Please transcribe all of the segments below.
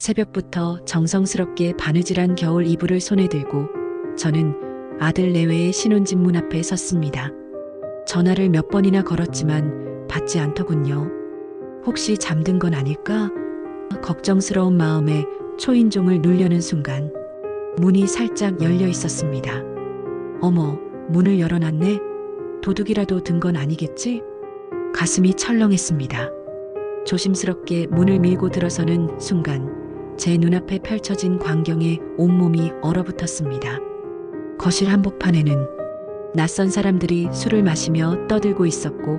새벽부터 정성스럽게 바느질한 겨울 이불을 손에 들고 저는 아들 내외의 신혼집 문 앞에 섰습니다. 전화를 몇 번이나 걸었지만 받지 않더군요. 혹시 잠든 건 아닐까? 걱정스러운 마음에 초인종을 누르려는 순간 문이 살짝 열려 있었습니다. 어머, 문을 열어놨네? 도둑이라도 든 건 아니겠지? 가슴이 철렁했습니다. 조심스럽게 문을 밀고 들어서는 순간 제 눈앞에 펼쳐진 광경에 온몸이 얼어붙었습니다. 거실 한복판에는 낯선 사람들이 술을 마시며 떠들고 있었고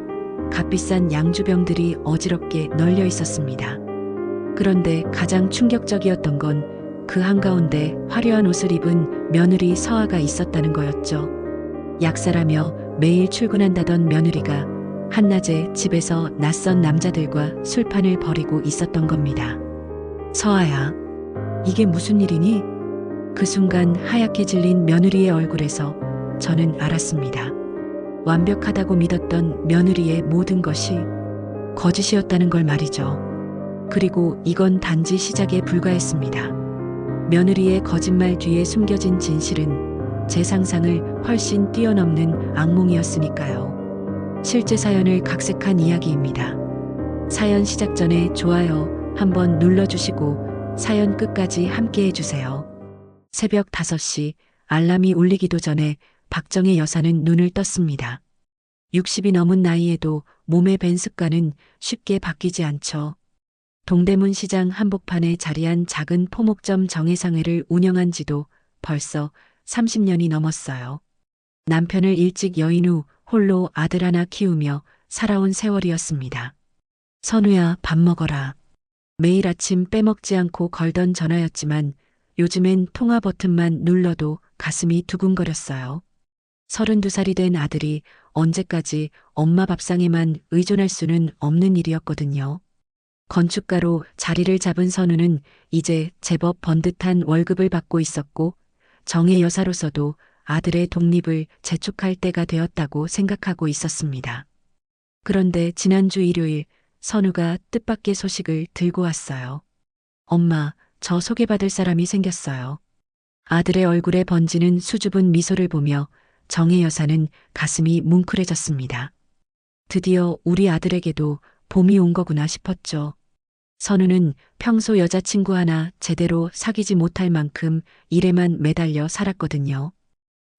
값비싼 양주병들이 어지럽게 널려 있었습니다. 그런데 가장 충격적이었던 건 그 한가운데 화려한 옷을 입은 며느리 서아가 있었다는 거였죠. 약사라며 매일 출근한다던 며느리가 한낮에 집에서 낯선 남자들과 술판을 벌이고 있었던 겁니다. 서아야, 이게 무슨 일이니? 그 순간 하얗게 질린 며느리의 얼굴에서 저는 알았습니다. 완벽하다고 믿었던 며느리의 모든 것이 거짓이었다는 걸 말이죠. 그리고 이건 단지 시작에 불과했습니다. 며느리의 거짓말 뒤에 숨겨진 진실은 제 상상을 훨씬 뛰어넘는 악몽이었으니까요. 실제 사연을 각색한 이야기입니다. 사연 시작 전에 좋아요 한번 눌러주시고 사연 끝까지 함께 해주세요. 새벽 5시 알람이 울리기도 전에 박정혜 여사는 눈을 떴습니다. 60이 넘은 나이에도 몸에 밴 습관은 쉽게 바뀌지 않죠. 동대문 시장 한복판에 자리한 작은 포목점 정혜상회를 운영한 지도 벌써 30년이 넘었어요. 남편을 일찍 여인 후 홀로 아들 하나 키우며 살아온 세월이었습니다. 선우야, 밥 먹어라. 매일 아침 빼먹지 않고 걸던 전화였지만 요즘엔 통화 버튼만 눌러도 가슴이 두근거렸어요. 32살이 된 아들이 언제까지 엄마 밥상에만 의존할 수는 없는 일이었거든요. 건축가로 자리를 잡은 선우는 이제 제법 번듯한 월급을 받고 있었고 정혜 여사로서도 아들의 독립을 재촉할 때가 되었다고 생각하고 있었습니다. 그런데 지난주 일요일 선우가 뜻밖의 소식을 들고 왔어요. 엄마, 저 소개받을 사람이 생겼어요. 아들의 얼굴에 번지는 수줍은 미소를 보며 정혜 여사는 가슴이 뭉클해졌습니다. 드디어 우리 아들에게도 봄이 온 거구나 싶었죠. 선우는 평소 여자친구 하나 제대로 사귀지 못할 만큼 일에만 매달려 살았거든요.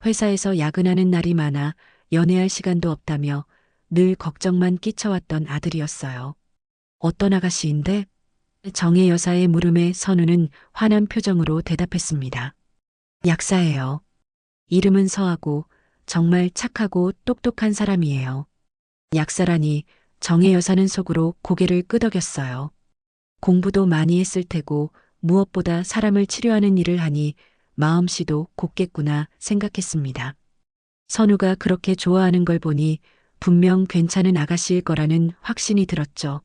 회사에서 야근하는 날이 많아 연애할 시간도 없다며 늘 걱정만 끼쳐왔던 아들이었어요. 어떤 아가씨인데? 정혜 여사의 물음에 선우는 화난 표정으로 대답했습니다. 약사예요. 이름은 서하고 정말 착하고 똑똑한 사람이에요. 약사라니 정혜 여사는 속으로 고개를 끄덕였어요. 공부도 많이 했을 테고 무엇보다 사람을 치료하는 일을 하니 마음씨도 곱겠구나 생각했습니다. 선우가 그렇게 좋아하는 걸 보니 분명 괜찮은 아가씨일 거라는 확신이 들었죠.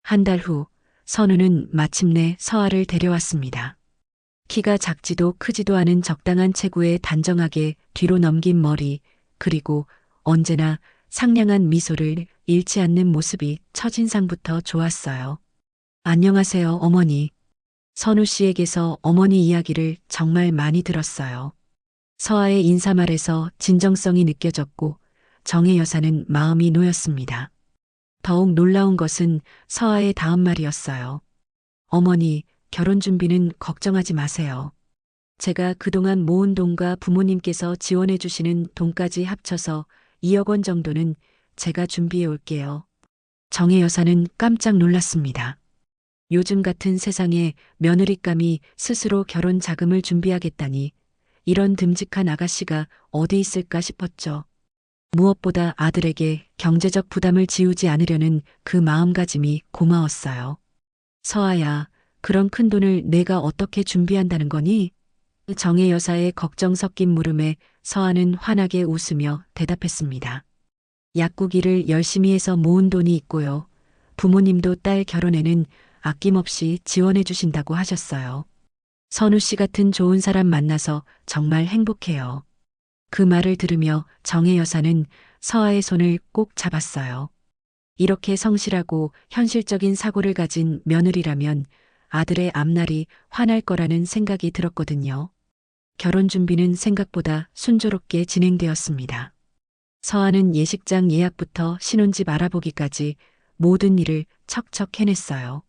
한 달 후 선우는 마침내 서아를 데려왔습니다. 키가 작지도 크지도 않은 적당한 체구에 단정하게 뒤로 넘긴 머리, 그리고 언제나 상냥한 미소를 잃지 않는 모습이 첫인상부터 좋았어요. 안녕하세요, 어머니. 선우 씨에게서 어머니 이야기를 정말 많이 들었어요. 서아의 인사말에서 진정성이 느껴졌고 정혜 여사는 마음이 놓였습니다. 더욱 놀라운 것은 서아의 다음 말이었어요. 어머니, 결혼 준비는 걱정하지 마세요. 제가 그동안 모은 돈과 부모님께서 지원해 주시는 돈까지 합쳐서 2억 원 정도는 제가 준비해 올게요. 정혜 여사는 깜짝 놀랐습니다. 요즘 같은 세상에 며느리감이 스스로 결혼 자금을 준비하겠다니 이런 듬직한 아가씨가 어디 있을까 싶었죠. 무엇보다 아들에게 경제적 부담을 지우지 않으려는 그 마음가짐이 고마웠어요. 서아야, 그런 큰 돈을 내가 어떻게 준비한다는 거니? 정혜 여사의 걱정 섞인 물음에 서아는 환하게 웃으며 대답했습니다. 약국 일을 열심히 해서 모은 돈이 있고요. 부모님도 딸 결혼에는 아낌없이 지원해 주신다고 하셨어요. 선우 씨 같은 좋은 사람 만나서 정말 행복해요. 그 말을 들으며 정혜 여사는 서아의 손을 꼭 잡았어요. 이렇게 성실하고 현실적인 사고를 가진 며느리라면 아들의 앞날이 환할 거라는 생각이 들었거든요. 결혼 준비는 생각보다 순조롭게 진행되었습니다. 서아는 예식장 예약부터 신혼집 알아보기까지 모든 일을 척척 해냈어요.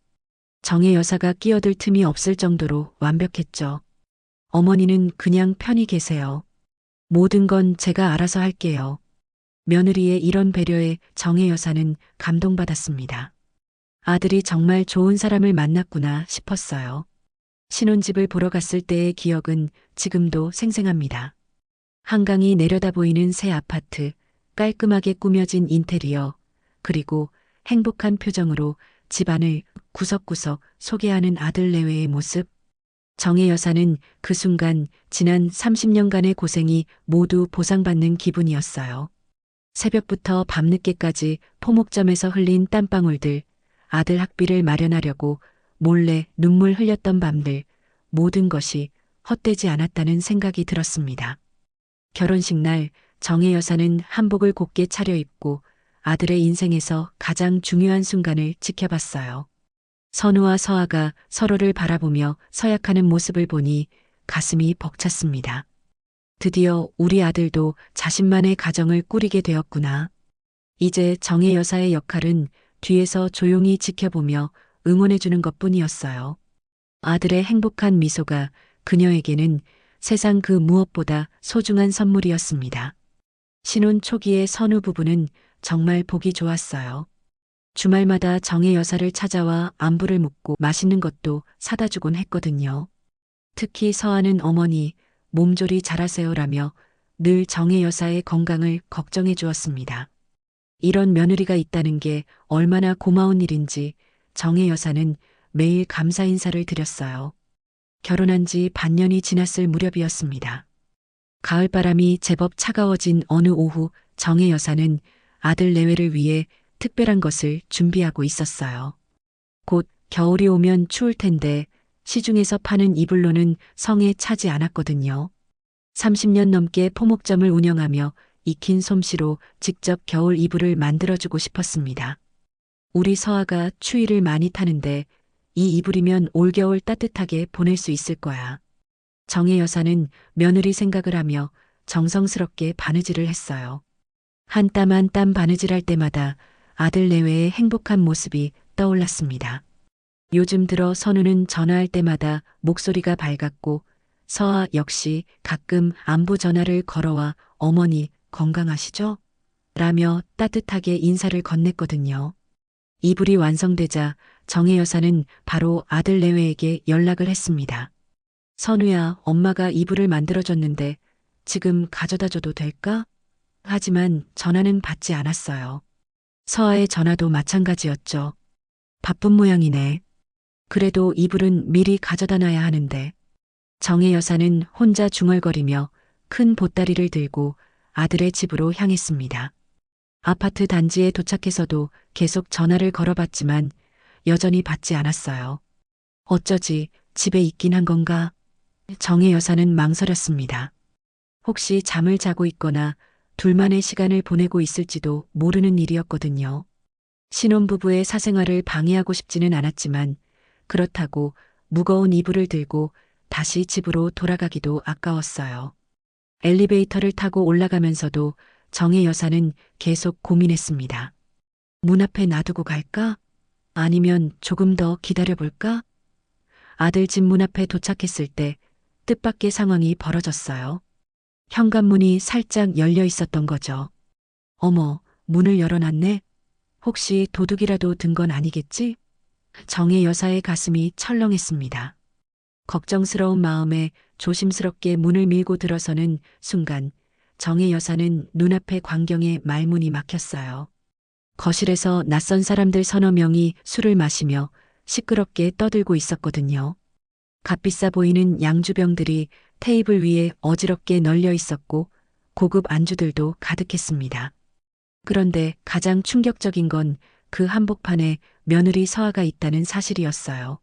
정혜 여사가 끼어들 틈이 없을 정도로 완벽했죠. 어머니는 그냥 편히 계세요. 모든 건 제가 알아서 할게요. 며느리의 이런 배려에 정혜 여사는 감동받았습니다. 아들이 정말 좋은 사람을 만났구나 싶었어요. 신혼집을 보러 갔을 때의 기억은 지금도 생생합니다. 한강이 내려다 보이는 새 아파트, 깔끔하게 꾸며진 인테리어, 그리고 행복한 표정으로 집안을 구석구석 소개하는 아들 내외의 모습. 정혜 여사는 그 순간 지난 30년간의 고생이 모두 보상받는 기분이었어요. 새벽부터 밤늦게까지 포목점에서 흘린 땀방울들, 아들 학비를 마련하려고 몰래 눈물 흘렸던 밤들, 모든 것이 헛되지 않았다는 생각이 들었습니다. 결혼식 날 정혜 여사는 한복을 곱게 차려입고 아들의 인생에서 가장 중요한 순간을 지켜봤어요. 선우와 서아가 서로를 바라보며 서약하는 모습을 보니 가슴이 벅찼습니다. 드디어 우리 아들도 자신만의 가정을 꾸리게 되었구나. 이제 정혜 여사의 역할은 뒤에서 조용히 지켜보며 응원해주는 것뿐이었어요. 아들의 행복한 미소가 그녀에게는 세상 그 무엇보다 소중한 선물이었습니다. 신혼 초기의 선우 부부는 정말 보기 좋았어요. 주말마다 정혜 여사를 찾아와 안부를 묻고 맛있는 것도 사다 주곤 했거든요. 특히 서아는 어머니, 몸조리 잘하세요라며 늘 정혜 여사의 건강을 걱정해 주었습니다. 이런 며느리가 있다는 게 얼마나 고마운 일인지 정혜 여사는 매일 감사 인사를 드렸어요. 결혼한 지 반년이 지났을 무렵이었습니다. 가을바람이 제법 차가워진 어느 오후 정혜 여사는 아들 내외를 위해 특별한 것을 준비하고 있었어요. 곧 겨울이 오면 추울 텐데 시중에서 파는 이불로는 성에 차지 않았거든요. 30년 넘게 포목점을 운영하며 익힌 솜씨로 직접 겨울 이불을 만들어주고 싶었습니다. 우리 서아가 추위를 많이 타는데 이 이불이면 올겨울 따뜻하게 보낼 수 있을 거야. 정혜 여사는 며느리 생각을 하며 정성스럽게 바느질을 했어요. 한 땀 한 땀 바느질할 때마다 아들 내외의 행복한 모습이 떠올랐습니다. 요즘 들어 선우는 전화할 때마다 목소리가 밝았고 서아 역시 가끔 안부 전화를 걸어와 어머니 건강하시죠? 라며 따뜻하게 인사를 건넸거든요. 이불이 완성되자 정혜 여사는 바로 아들 내외에게 연락을 했습니다. 선우야, 엄마가 이불을 만들어줬는데 지금 가져다 줘도 될까? 하지만 전화는 받지 않았어요. 서아의 전화도 마찬가지였죠. 바쁜 모양이네. 그래도 이불은 미리 가져다 놔야 하는데. 정혜 여사는 혼자 중얼거리며 큰 보따리를 들고 아들의 집으로 향했습니다. 아파트 단지에 도착해서도 계속 전화를 걸어봤지만 여전히 받지 않았어요. 어쩌지 집에 있긴 한 건가? 정혜 여사는 망설였습니다. 혹시 잠을 자고 있거나 둘만의 시간을 보내고 있을지도 모르는 일이었거든요. 신혼부부의 사생활을 방해하고 싶지는 않았지만 그렇다고 무거운 이불을 들고 다시 집으로 돌아가기도 아까웠어요. 엘리베이터를 타고 올라가면서도 정혜 여사는 계속 고민했습니다. 문 앞에 놔두고 갈까? 아니면 조금 더 기다려볼까? 아들 집 문 앞에 도착했을 때 뜻밖의 상황이 벌어졌어요. 현관문이 살짝 열려 있었던 거죠. 어머, 문을 열어놨네? 혹시 도둑이라도 든 건 아니겠지? 정혜 여사의 가슴이 철렁했습니다. 걱정스러운 마음에 조심스럽게 문을 밀고 들어서는 순간 정혜 여사는 눈앞의 광경에 말문이 막혔어요. 거실에서 낯선 사람들 서너 명이 술을 마시며 시끄럽게 떠들고 있었거든요. 값비싸 보이는 양주병들이 테이블 위에 어지럽게 널려 있었고 고급 안주들도 가득했습니다. 그런데 가장 충격적인 건 그 한복판에 며느리 서아가 있다는 사실이었어요.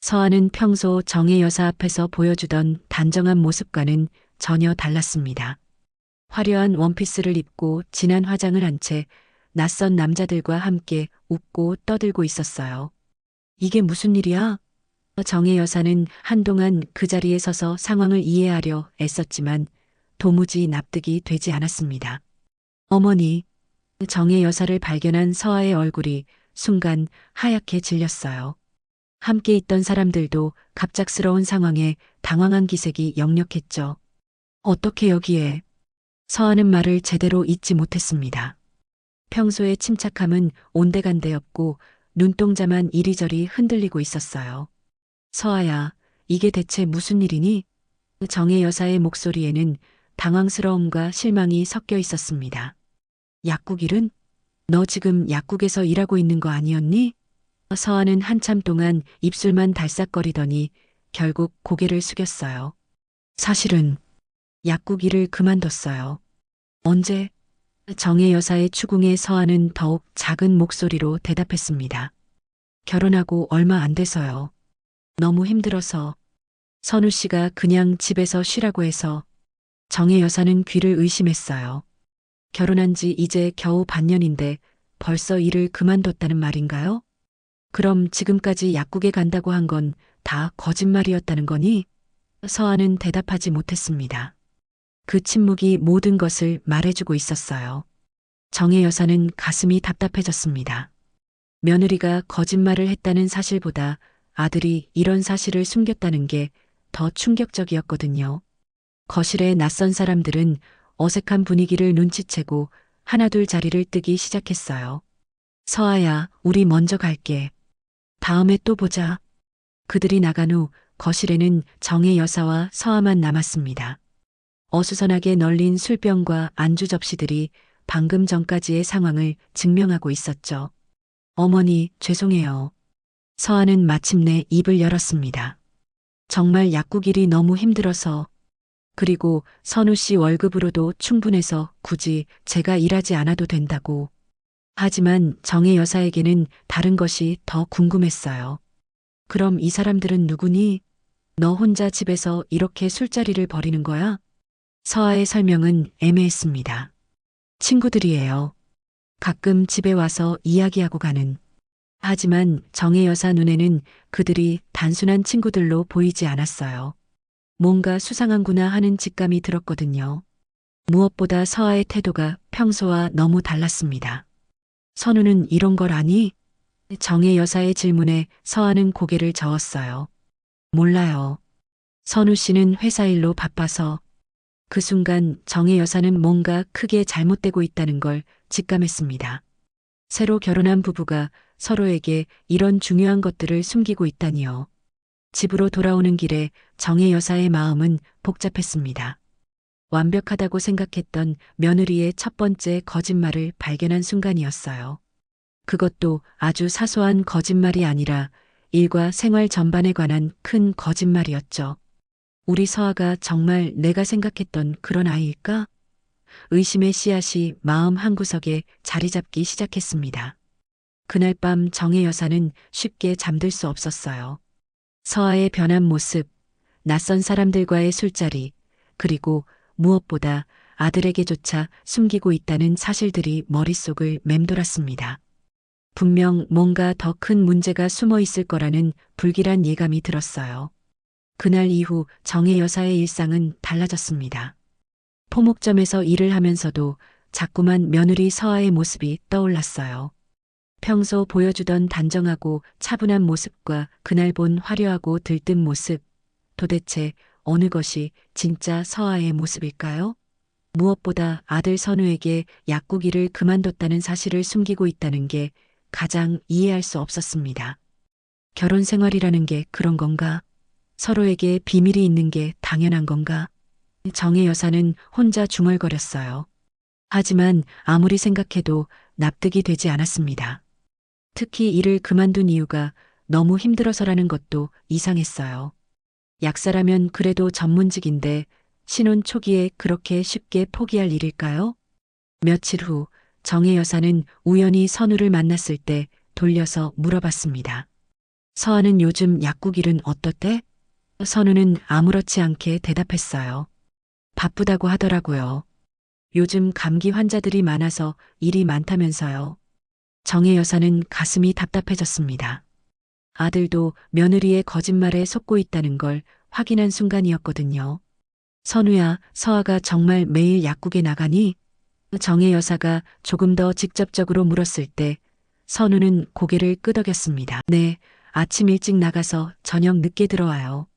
서아는 평소 정혜 여사 앞에서 보여주던 단정한 모습과는 전혀 달랐습니다. 화려한 원피스를 입고 진한 화장을 한 채 낯선 남자들과 함께 웃고 떠들고 있었어요. 이게 무슨 일이야? 정혜 여사는 한동안 그 자리에 서서 상황을 이해하려 애썼지만 도무지 납득이 되지 않았습니다. 어머니, 정혜 여사를 발견한 서아의 얼굴이 순간 하얗게 질렸어요. 함께 있던 사람들도 갑작스러운 상황에 당황한 기색이 역력했죠. 어떻게 여기에? 서아는 말을 제대로 잇지 못했습니다. 평소의 침착함은 온데간데였고 눈동자만 이리저리 흔들리고 있었어요. 서아야, 이게 대체 무슨 일이니? 정혜 여사의 목소리에는 당황스러움과 실망이 섞여 있었습니다. 약국 일은? 너 지금 약국에서 일하고 있는 거 아니었니? 서아는 한참 동안 입술만 달싹거리더니 결국 고개를 숙였어요. 사실은 약국 일을 그만뒀어요. 언제? 정혜 여사의 추궁에 서아는 더욱 작은 목소리로 대답했습니다. 결혼하고 얼마 안 돼서요. 너무 힘들어서. 선우 씨가 그냥 집에서 쉬라고 해서. 정혜 여사는 귀를 의심했어요. 결혼한 지 이제 겨우 반년인데 벌써 일을 그만뒀다는 말인가요? 그럼 지금까지 약국에 간다고 한 건 다 거짓말이었다는 거니? 서아는 대답하지 못했습니다. 그 침묵이 모든 것을 말해주고 있었어요. 정혜 여사는 가슴이 답답해졌습니다. 며느리가 거짓말을 했다는 사실보다 아들이 이런 사실을 숨겼다는 게 더 충격적이었거든요. 거실에 낯선 사람들은 어색한 분위기를 눈치채고 하나둘 자리를 뜨기 시작했어요. 서아야, 우리 먼저 갈게. 다음에 또 보자. 그들이 나간 후 거실에는 정혜 여사와 서아만 남았습니다. 어수선하게 널린 술병과 안주 접시들이 방금 전까지의 상황을 증명하고 있었죠. 어머니, 죄송해요. 서아는 마침내 입을 열었습니다. 정말 약국 일이 너무 힘들어서. 그리고 선우 씨 월급으로도 충분해서 굳이 제가 일하지 않아도 된다고. 하지만 정혜 여사에게는 다른 것이 더 궁금했어요. 그럼 이 사람들은 누구니? 너 혼자 집에서 이렇게 술자리를 벌이는 거야? 서아의 설명은 애매했습니다. 친구들이에요. 가끔 집에 와서 이야기하고 가는. 하지만 정혜 여사 눈에는 그들이 단순한 친구들로 보이지 않았어요. 뭔가 수상한구나 하는 직감이 들었거든요. 무엇보다 서아의 태도가 평소와 너무 달랐습니다. 선우는 이런 걸 아니? 정혜 여사의 질문에 서아는 고개를 저었어요. 몰라요. 선우 씨는 회사 일로 바빠서. 그 순간 정혜 여사는 뭔가 크게 잘못되고 있다는 걸 직감했습니다. 새로 결혼한 부부가 서로에게 이런 중요한 것들을 숨기고 있다니요. 집으로 돌아오는 길에 정혜 여사의 마음은 복잡했습니다. 완벽하다고 생각했던 며느리의 첫 번째 거짓말을 발견한 순간이었어요. 그것도 아주 사소한 거짓말이 아니라 일과 생활 전반에 관한 큰 거짓말이었죠. 우리 서아가 정말 내가 생각했던 그런 아이일까? 의심의 씨앗이 마음 한구석에 자리 잡기 시작했습니다. 그날 밤 정혜 여사는 쉽게 잠들 수 없었어요. 서아의 변한 모습, 낯선 사람들과의 술자리, 그리고 무엇보다 아들에게조차 숨기고 있다는 사실들이 머릿속을 맴돌았습니다. 분명 뭔가 더 큰 문제가 숨어 있을 거라는 불길한 예감이 들었어요. 그날 이후 정혜 여사의 일상은 달라졌습니다. 포목점에서 일을 하면서도 자꾸만 며느리 서아의 모습이 떠올랐어요. 평소 보여주던 단정하고 차분한 모습과 그날 본 화려하고 들뜬 모습, 도대체 어느 것이 진짜 서아의 모습일까요? 무엇보다 아들 선우에게 약국 일을 그만뒀다는 사실을 숨기고 있다는 게 가장 이해할 수 없었습니다. 결혼 생활이라는 게 그런 건가? 서로에게 비밀이 있는 게 당연한 건가? 정혜 여사는 혼자 중얼거렸어요. 하지만 아무리 생각해도 납득이 되지 않았습니다. 특히 일을 그만둔 이유가 너무 힘들어서라는 것도 이상했어요. 약사라면 그래도 전문직인데 신혼 초기에 그렇게 쉽게 포기할 일일까요? 며칠 후 정혜 여사는 우연히 선우를 만났을 때 돌려서 물어봤습니다. 서아는 요즘 약국 일은 어떻대? 선우는 아무렇지 않게 대답했어요. 바쁘다고 하더라고요. 요즘 감기 환자들이 많아서 일이 많다면서요. 정혜 여사는 가슴이 답답해졌습니다. 아들도 며느리의 거짓말에 속고 있다는 걸 확인한 순간이었거든요. 선우야, 서아가 정말 매일 약국에 나가니? 정혜 여사가 조금 더 직접적으로 물었을 때 선우는 고개를 끄덕였습니다. 네, 아침 일찍 나가서 저녁 늦게 들어와요.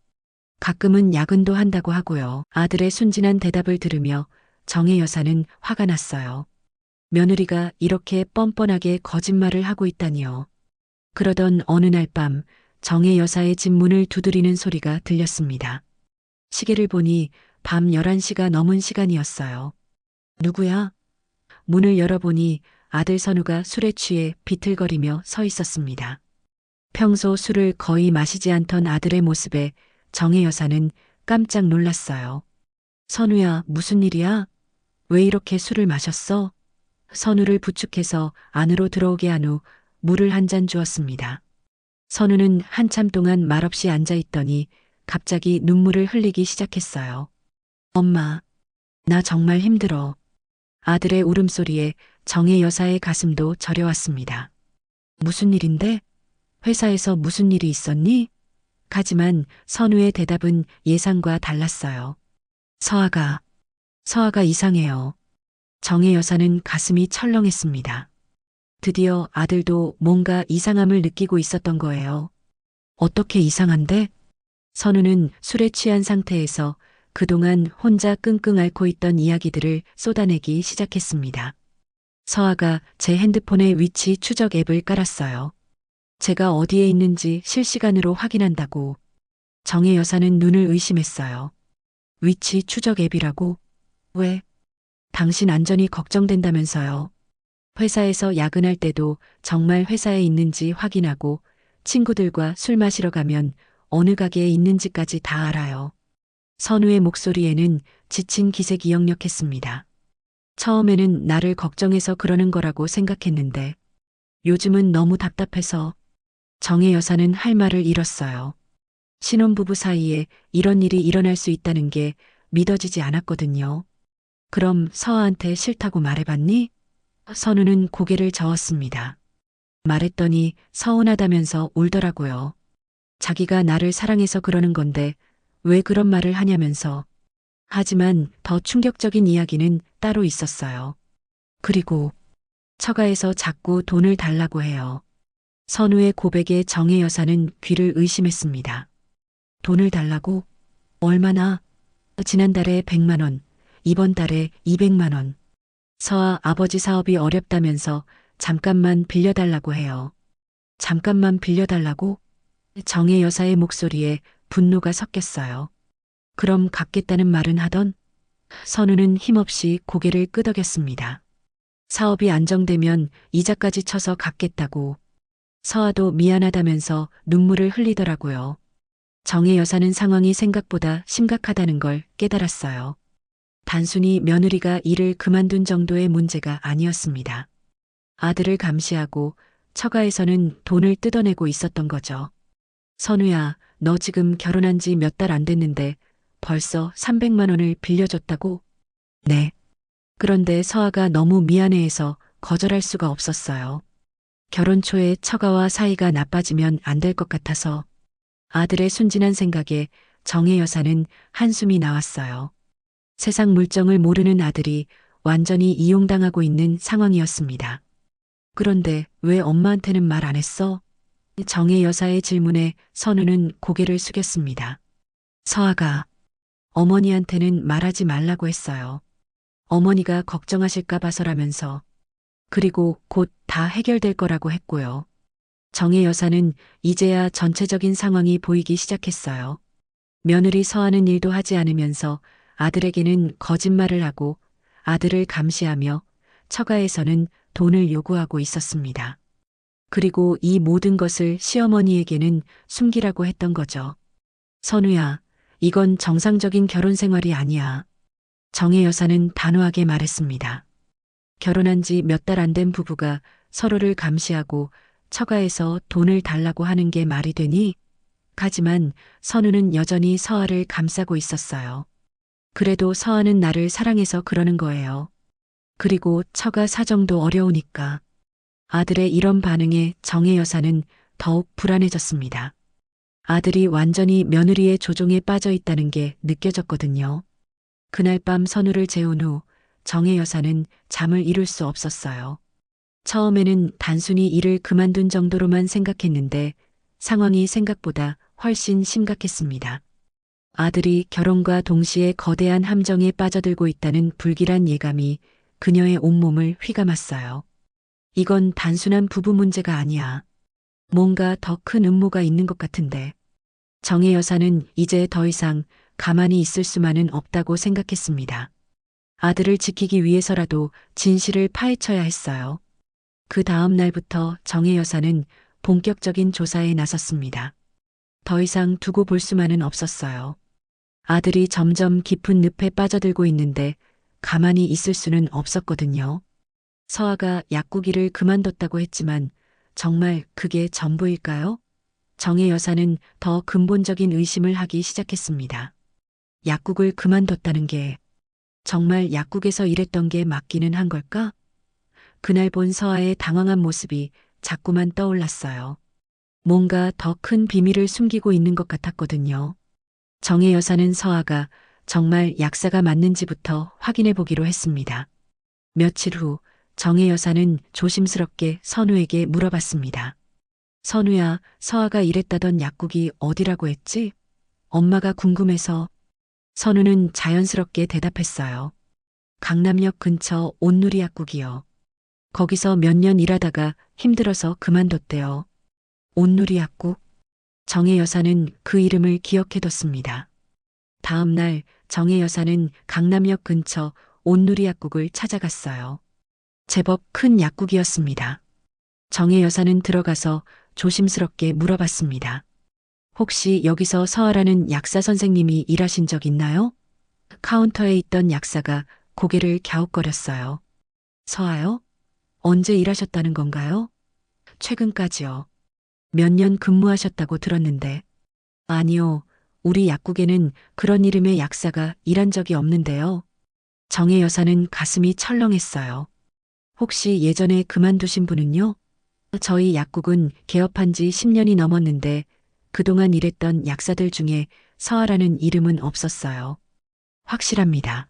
가끔은 야근도 한다고 하고요. 아들의 순진한 대답을 들으며 정혜 여사는 화가 났어요. 며느리가 이렇게 뻔뻔하게 거짓말을 하고 있다니요. 그러던 어느 날 밤 정혜 여사의 집 문을 두드리는 소리가 들렸습니다. 시계를 보니 밤 11시가 넘은 시간이었어요. 누구야? 문을 열어보니 아들 선우가 술에 취해 비틀거리며 서 있었습니다. 평소 술을 거의 마시지 않던 아들의 모습에 정혜 여사는 깜짝 놀랐어요. 선우야, 무슨 일이야? 왜 이렇게 술을 마셨어? 선우를 부축해서 안으로 들어오게 한 후 물을 한 잔 주었습니다. 선우는 한참 동안 말없이 앉아 있더니 갑자기 눈물을 흘리기 시작했어요. 엄마, 나 정말 힘들어. 아들의 울음소리에 정혜 여사의 가슴도 저려왔습니다. 무슨 일인데? 회사에서 무슨 일이 있었니? 하지만 선우의 대답은 예상과 달랐어요. 서아가 이상해요. 정혜 여사는 가슴이 철렁했습니다. 드디어 아들도 뭔가 이상함을 느끼고 있었던 거예요. 어떻게 이상한데? 선우는 술에 취한 상태에서 그동안 혼자 끙끙 앓고 있던 이야기들을 쏟아내기 시작했습니다. 서아가 제 핸드폰에 위치 추적 앱을 깔았어요. 제가 어디에 있는지 실시간으로 확인한다고. 정혜 여사는 눈을 의심했어요. 위치 추적 앱이라고? 왜? 당신 안전이 걱정된다면서요. 회사에서 야근할 때도 정말 회사에 있는지 확인하고 친구들과 술 마시러 가면 어느 가게에 있는지까지 다 알아요. 선우의 목소리에는 지친 기색이 역력했습니다. 처음에는 나를 걱정해서 그러는 거라고 생각했는데 요즘은 너무 답답해서. 정혜 여사는 할 말을 잃었어요. 신혼부부 사이에 이런 일이 일어날 수 있다는 게 믿어지지 않았거든요. 그럼 서아한테 싫다고 말해봤니? 선우는 고개를 저었습니다. 말했더니 서운하다면서 울더라고요. 자기가 나를 사랑해서 그러는 건데 왜 그런 말을 하냐면서. 하지만 더 충격적인 이야기는 따로 있었어요. 그리고 처가에서 자꾸 돈을 달라고 해요. 선우의 고백에 정혜 여사는 귀를 의심했습니다. 돈을 달라고? 얼마나? 지난달에 100만 원, 이번 달에 200만 원. 서아 아버지 사업이 어렵다면서 잠깐만 빌려달라고 해요. 잠깐만 빌려달라고? 정혜 여사의 목소리에 분노가 섞였어요. 그럼 갚겠다는 말은 하던? 선우는 힘없이 고개를 끄덕였습니다. 사업이 안정되면 이자까지 쳐서 갚겠다고. 서아도 미안하다면서 눈물을 흘리더라고요. 정혜 여사는 상황이 생각보다 심각하다는 걸 깨달았어요. 단순히 며느리가 일을 그만둔 정도의 문제가 아니었습니다. 아들을 감시하고 처가에서는 돈을 뜯어내고 있었던 거죠. 선우야, 너 지금 결혼한 지 몇 달 안 됐는데 벌써 300만 원을 빌려줬다고? 네. 그런데 서아가 너무 미안해해서 거절할 수가 없었어요. 결혼 초에 처가와 사이가 나빠지면 안 될 것 같아서. 아들의 순진한 생각에 정혜 여사는 한숨이 나왔어요. 세상 물정을 모르는 아들이 완전히 이용당하고 있는 상황이었습니다. 그런데 왜 엄마한테는 말 안 했어? 정혜 여사의 질문에 선우는 고개를 숙였습니다. 서아가 어머니한테는 말하지 말라고 했어요. 어머니가 걱정하실까 봐서라면서. 그리고 곧 다 해결될 거라고 했고요. 정혜 여사는 이제야 전체적인 상황이 보이기 시작했어요. 며느리 서하는 일도 하지 않으면서 아들에게는 거짓말을 하고 아들을 감시하며 처가에서는 돈을 요구하고 있었습니다. 그리고 이 모든 것을 시어머니에게는 숨기라고 했던 거죠. 선우야, 이건 정상적인 결혼 생활이 아니야. 정혜 여사는 단호하게 말했습니다. 결혼한 지 몇 달 안 된 부부가 서로를 감시하고 처가에서 돈을 달라고 하는 게 말이 되니? 하지만 선우는 여전히 서아를 감싸고 있었어요. 그래도 서아는 나를 사랑해서 그러는 거예요. 그리고 처가 사정도 어려우니까. 아들의 이런 반응에 정혜 여사는 더욱 불안해졌습니다. 아들이 완전히 며느리의 조종에 빠져 있다는 게 느껴졌거든요. 그날 밤 선우를 재운 후 정혜 여사는 잠을 이룰 수 없었어요. 처음에는 단순히 일을 그만둔 정도로만 생각했는데 상황이 생각보다 훨씬 심각했습니다. 아들이 결혼과 동시에 거대한 함정에 빠져들고 있다는 불길한 예감이 그녀의 온몸을 휘감았어요. 이건 단순한 부부 문제가 아니야. 뭔가 더 큰 음모가 있는 것 같은데. 정혜 여사는 이제 더 이상 가만히 있을 수만은 없다고 생각했습니다. 아들을 지키기 위해서라도 진실을 파헤쳐야 했어요. 그 다음 날부터 정혜 여사는 본격적인 조사에 나섰습니다. 더 이상 두고 볼 수만은 없었어요. 아들이 점점 깊은 늪에 빠져들고 있는데 가만히 있을 수는 없었거든요. 서아가 약국일을 그만뒀다고 했지만 정말 그게 전부일까요? 정혜 여사는 더 근본적인 의심을 하기 시작했습니다. 약국을 그만뒀다는 게 정말 약국에서 일했던 게 맞기는 한 걸까? 그날 본 서아의 당황한 모습이 자꾸만 떠올랐어요. 뭔가 더 큰 비밀을 숨기고 있는 것 같았거든요. 정혜 여사는 서아가 정말 약사가 맞는지부터 확인해 보기로 했습니다. 며칠 후 정혜 여사는 조심스럽게 선우에게 물어봤습니다. 선우야, 서아가 일했다던 약국이 어디라고 했지? 엄마가 궁금해서. 선우는 자연스럽게 대답했어요. 강남역 근처 온누리 약국이요. 거기서 몇 년 일하다가 힘들어서 그만뒀대요. 온누리 약국? 정혜 여사는 그 이름을 기억해뒀습니다. 다음 날 정혜 여사는 강남역 근처 온누리 약국을 찾아갔어요. 제법 큰 약국이었습니다. 정혜 여사는 들어가서 조심스럽게 물어봤습니다. 혹시 여기서 서아라는 약사 선생님이 일하신 적 있나요? 카운터에 있던 약사가 고개를 갸웃거렸어요. 서아요? 언제 일하셨다는 건가요? 최근까지요. 몇 년 근무하셨다고 들었는데. 아니요. 우리 약국에는 그런 이름의 약사가 일한 적이 없는데요. 정혜 여사는 가슴이 철렁했어요. 혹시 예전에 그만두신 분은요? 저희 약국은 개업한 지 10년이 넘었는데 그동안 일했던 약사들 중에 서아라는 이름은 없었어요. 확실합니다.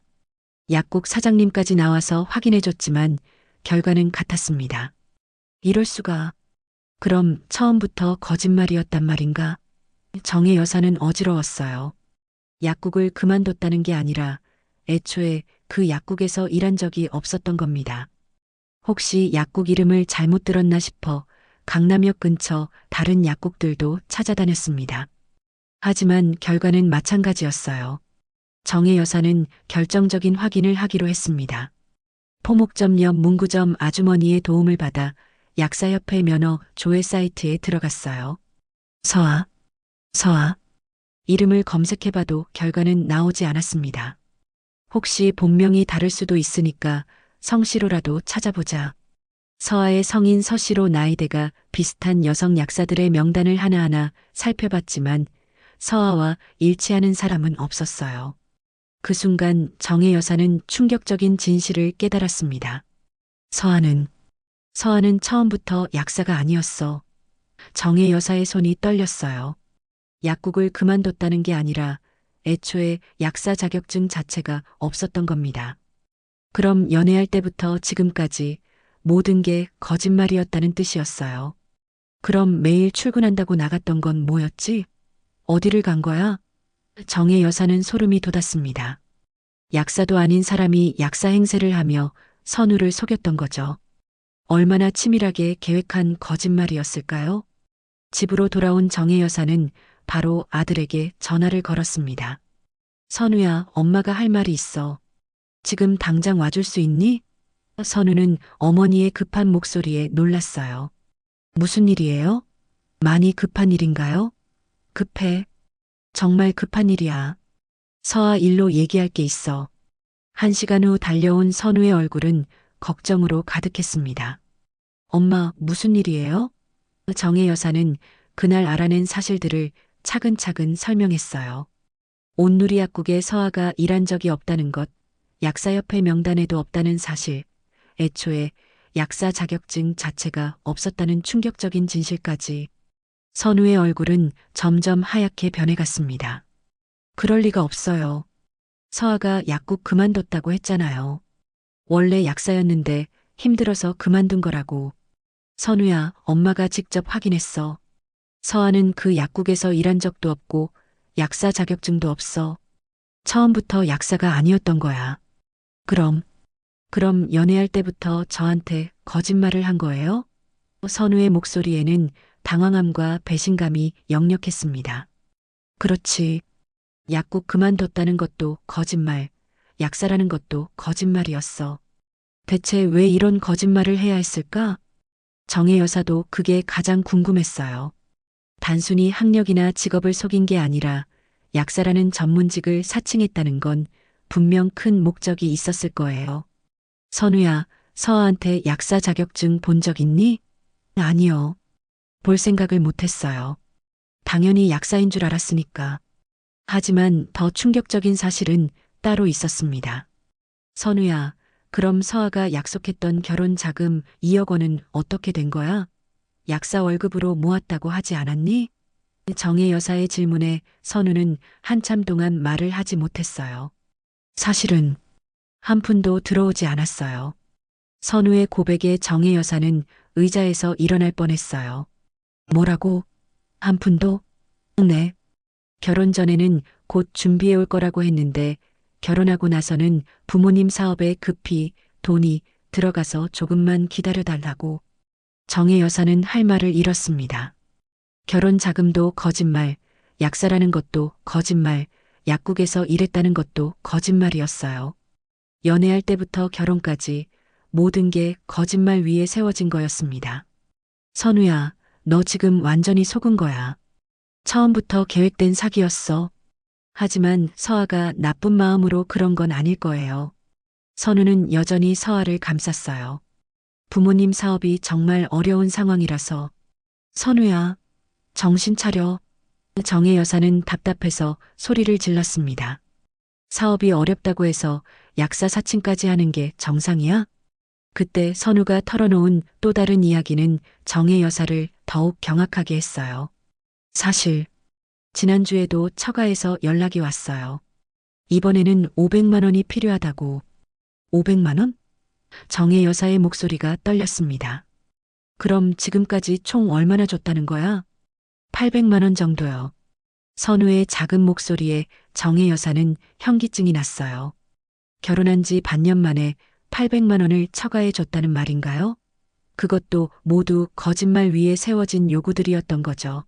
약국 사장님까지 나와서 확인해줬지만 결과는 같았습니다. 이럴 수가. 그럼 처음부터 거짓말이었단 말인가? 정혜 여사는 어지러웠어요. 약국을 그만뒀다는 게 아니라 애초에 그 약국에서 일한 적이 없었던 겁니다. 혹시 약국 이름을 잘못 들었나 싶어 강남역 근처 다른 약국들도 찾아다녔습니다. 하지만 결과는 마찬가지였어요. 정혜 여사는 결정적인 확인을 하기로 했습니다. 포목점 옆 문구점 아주머니의 도움을 받아 약사협회 면허 조회 사이트에 들어갔어요. 서아, 서아. 이름을 검색해봐도 결과는 나오지 않았습니다. 혹시 본명이 다를 수도 있으니까 성씨로라도 찾아보자. 서아의 성인 서씨로 나이대가 비슷한 여성 약사들의 명단을 하나하나 살펴봤지만 서아와 일치하는 사람은 없었어요. 그 순간 정혜 여사는 충격적인 진실을 깨달았습니다. 서아는 처음부터 약사가 아니었어. 정혜 여사의 손이 떨렸어요. 약국을 그만뒀다는 게 아니라 애초에 약사 자격증 자체가 없었던 겁니다. 그럼 연애할 때부터 지금까지 모든 게 거짓말이었다는 뜻이었어요. 그럼 매일 출근한다고 나갔던 건 뭐였지? 어디를 간 거야? 정혜 여사는 소름이 돋았습니다. 약사도 아닌 사람이 약사 행세를 하며 선우를 속였던 거죠. 얼마나 치밀하게 계획한 거짓말이었을까요? 집으로 돌아온 정혜 여사는 바로 아들에게 전화를 걸었습니다. 선우야, 엄마가 할 말이 있어. 지금 당장 와줄 수 있니? 선우는 어머니의 급한 목소리에 놀랐어요. 무슨 일이에요? 많이 급한 일인가요? 급해. 정말 급한 일이야. 서아 일로 얘기할 게 있어. 1시간 후 달려온 선우의 얼굴은 걱정으로 가득했습니다. 엄마, 무슨 일이에요? 정혜 여사는 그날 알아낸 사실들을 차근차근 설명했어요. 온누리 약국에 서아가 일한 적이 없다는 것, 약사협회 명단에도 없다는 사실, 애초에 약사 자격증 자체가 없었다는 충격적인 진실까지. 선우의 얼굴은 점점 하얗게 변해갔습니다. 그럴 리가 없어요. 서아가 약국 그만뒀다고 했잖아요. 원래 약사였는데 힘들어서 그만둔 거라고. 선우야, 엄마가 직접 확인했어. 서아는 그 약국에서 일한 적도 없고 약사 자격증도 없어. 처음부터 약사가 아니었던 거야. 그럼, 그럼 연애할 때부터 저한테 거짓말을 한 거예요? 선우의 목소리에는 당황함과 배신감이 역력했습니다. 그렇지. 약국 그만뒀다는 것도 거짓말, 약사라는 것도 거짓말이었어. 대체 왜 이런 거짓말을 해야 했을까? 정혜 여사도 그게 가장 궁금했어요. 단순히 학력이나 직업을 속인 게 아니라 약사라는 전문직을 사칭했다는 건 분명 큰 목적이 있었을 거예요. 선우야, 서아한테 약사 자격증 본 적 있니? 아니요. 볼 생각을 못했어요. 당연히 약사인 줄 알았으니까. 하지만 더 충격적인 사실은 따로 있었습니다. 선우야, 그럼 서아가 약속했던 결혼 자금 2억 원은 어떻게 된 거야? 약사 월급으로 모았다고 하지 않았니? 정혜 여사의 질문에 선우는 한참 동안 말을 하지 못했어요. 사실은 한 푼도 들어오지 않았어요. 선우의 고백에 정혜 여사는 의자에서 일어날 뻔했어요. 뭐라고? 한 푼도? 네. 결혼 전에는 곧 준비해 올 거라고 했는데 결혼하고 나서는 부모님 사업에 급히 돈이 들어가서 조금만 기다려 달라고. 정혜 여사는 할 말을 잃었습니다. 결혼 자금도 거짓말, 약사라는 것도 거짓말, 약국에서 일했다는 것도 거짓말이었어요. 연애할 때부터 결혼까지 모든 게 거짓말 위에 세워진 거였습니다. 선우야, 너 지금 완전히 속은 거야. 처음부터 계획된 사기였어. 하지만 서아가 나쁜 마음으로 그런 건 아닐 거예요. 선우는 여전히 서아를 감쌌어요. 부모님 사업이 정말 어려운 상황이라서. 선우야, 정신 차려. 정혜 여사는 답답해서 소리를 질렀습니다. 사업이 어렵다고 해서 약사 사칭까지 하는 게 정상이야? 그때 선우가 털어놓은 또 다른 이야기는 정혜 여사를 더욱 경악하게 했어요. 사실, 지난주에도 처가에서 연락이 왔어요. 이번에는 500만 원이 필요하다고. 500만 원? 정혜 여사의 목소리가 떨렸습니다. 그럼 지금까지 총 얼마나 줬다는 거야? 800만 원 정도요. 선우의 작은 목소리에 정혜 여사는 현기증이 났어요. 결혼한 지 반년 만에 800만 원을 처가해 줬다는 말인가요? 그것도 모두 거짓말 위에 세워진 요구들이었던 거죠.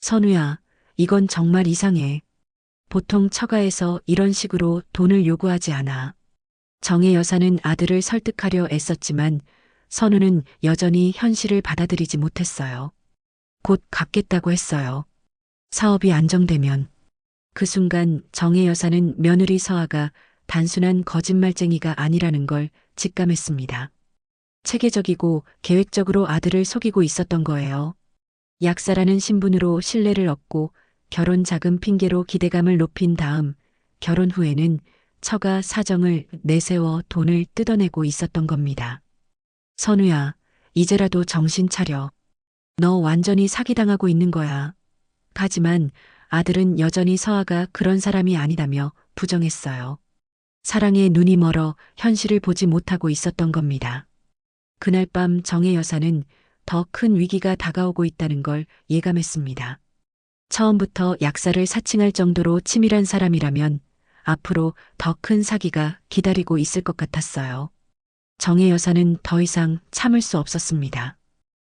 선우야, 이건 정말 이상해. 보통 처가에서 이런 식으로 돈을 요구하지 않아. 정혜 여사는 아들을 설득하려 애썼지만 선우는 여전히 현실을 받아들이지 못했어요. 곧 갚겠다고 했어요. 사업이 안정되면. 그 순간 정혜 여사는 며느리 서아가 단순한 거짓말쟁이가 아니라는 걸 직감했습니다. 체계적이고 계획적으로 아들을 속이고 있었던 거예요. 약사라는 신분으로 신뢰를 얻고 결혼 자금 핑계로 기대감을 높인 다음 결혼 후에는 처가 사정을 내세워 돈을 뜯어내고 있었던 겁니다. 선우야, 이제라도 정신 차려. 너 완전히 사기당하고 있는 거야. 하지만 아들은 여전히 서아가 그런 사람이 아니다며 부정했어요. 사랑에 눈이 멀어 현실을 보지 못하고 있었던 겁니다. 그날 밤 정혜 여사는 더 큰 위기가 다가오고 있다는 걸 예감했습니다. 처음부터 약사를 사칭할 정도로 치밀한 사람이라면 앞으로 더 큰 사기가 기다리고 있을 것 같았어요. 정혜 여사는 더 이상 참을 수 없었습니다.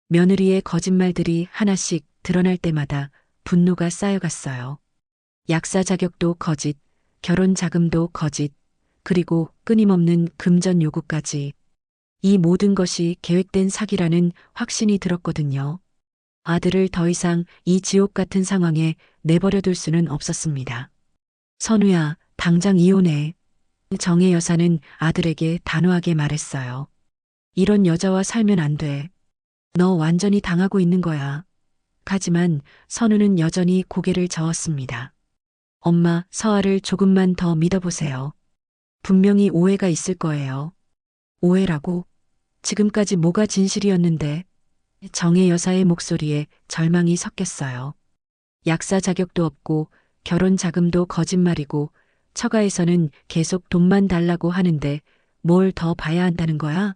며느리의 거짓말들이 하나씩 드러날 때마다 분노가 쌓여갔어요. 약사 자격도 거짓, 결혼 자금도 거짓, 그리고 끊임없는 금전 요구까지. 이 모든 것이 계획된 사기라는 확신이 들었거든요. 아들을 더 이상 이 지옥 같은 상황에 내버려 둘 수는 없었습니다. 선우야, 당장 이혼해. 정혜 여사는 아들에게 단호하게 말했어요. 이런 여자와 살면 안 돼. 너 완전히 당하고 있는 거야. 하지만 선우는 여전히 고개를 저었습니다. 엄마, 서아를 조금만 더 믿어보세요. 분명히 오해가 있을 거예요. 오해라고? 지금까지 뭐가 진실이었는데? 정혜 여사의 목소리에 절망이 섞였어요. 약사 자격도 없고 결혼 자금도 거짓말이고 처가에서는 계속 돈만 달라고 하는데 뭘 더 봐야 한다는 거야?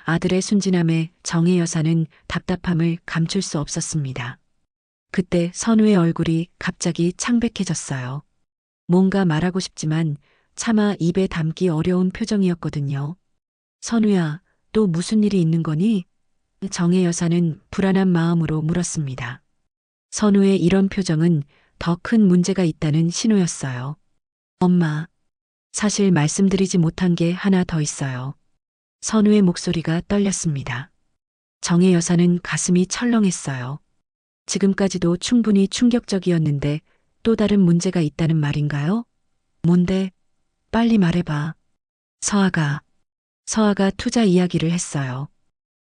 아들의 순진함에 정혜 여사는 답답함을 감출 수 없었습니다. 그때 선우의 얼굴이 갑자기 창백해졌어요. 뭔가 말하고 싶지만 차마 입에 담기 어려운 표정이었거든요. 선우야, 또 무슨 일이 있는 거니? 정혜 여사는 불안한 마음으로 물었습니다. 선우의 이런 표정은 더 큰 문제가 있다는 신호였어요. 엄마, 사실 말씀드리지 못한 게 하나 더 있어요. 선우의 목소리가 떨렸습니다. 정혜 여사는 가슴이 철렁했어요. 지금까지도 충분히 충격적이었는데 또 다른 문제가 있다는 말인가요? 뭔데? 빨리 말해봐. 서아가, 서아가 투자 이야기를 했어요.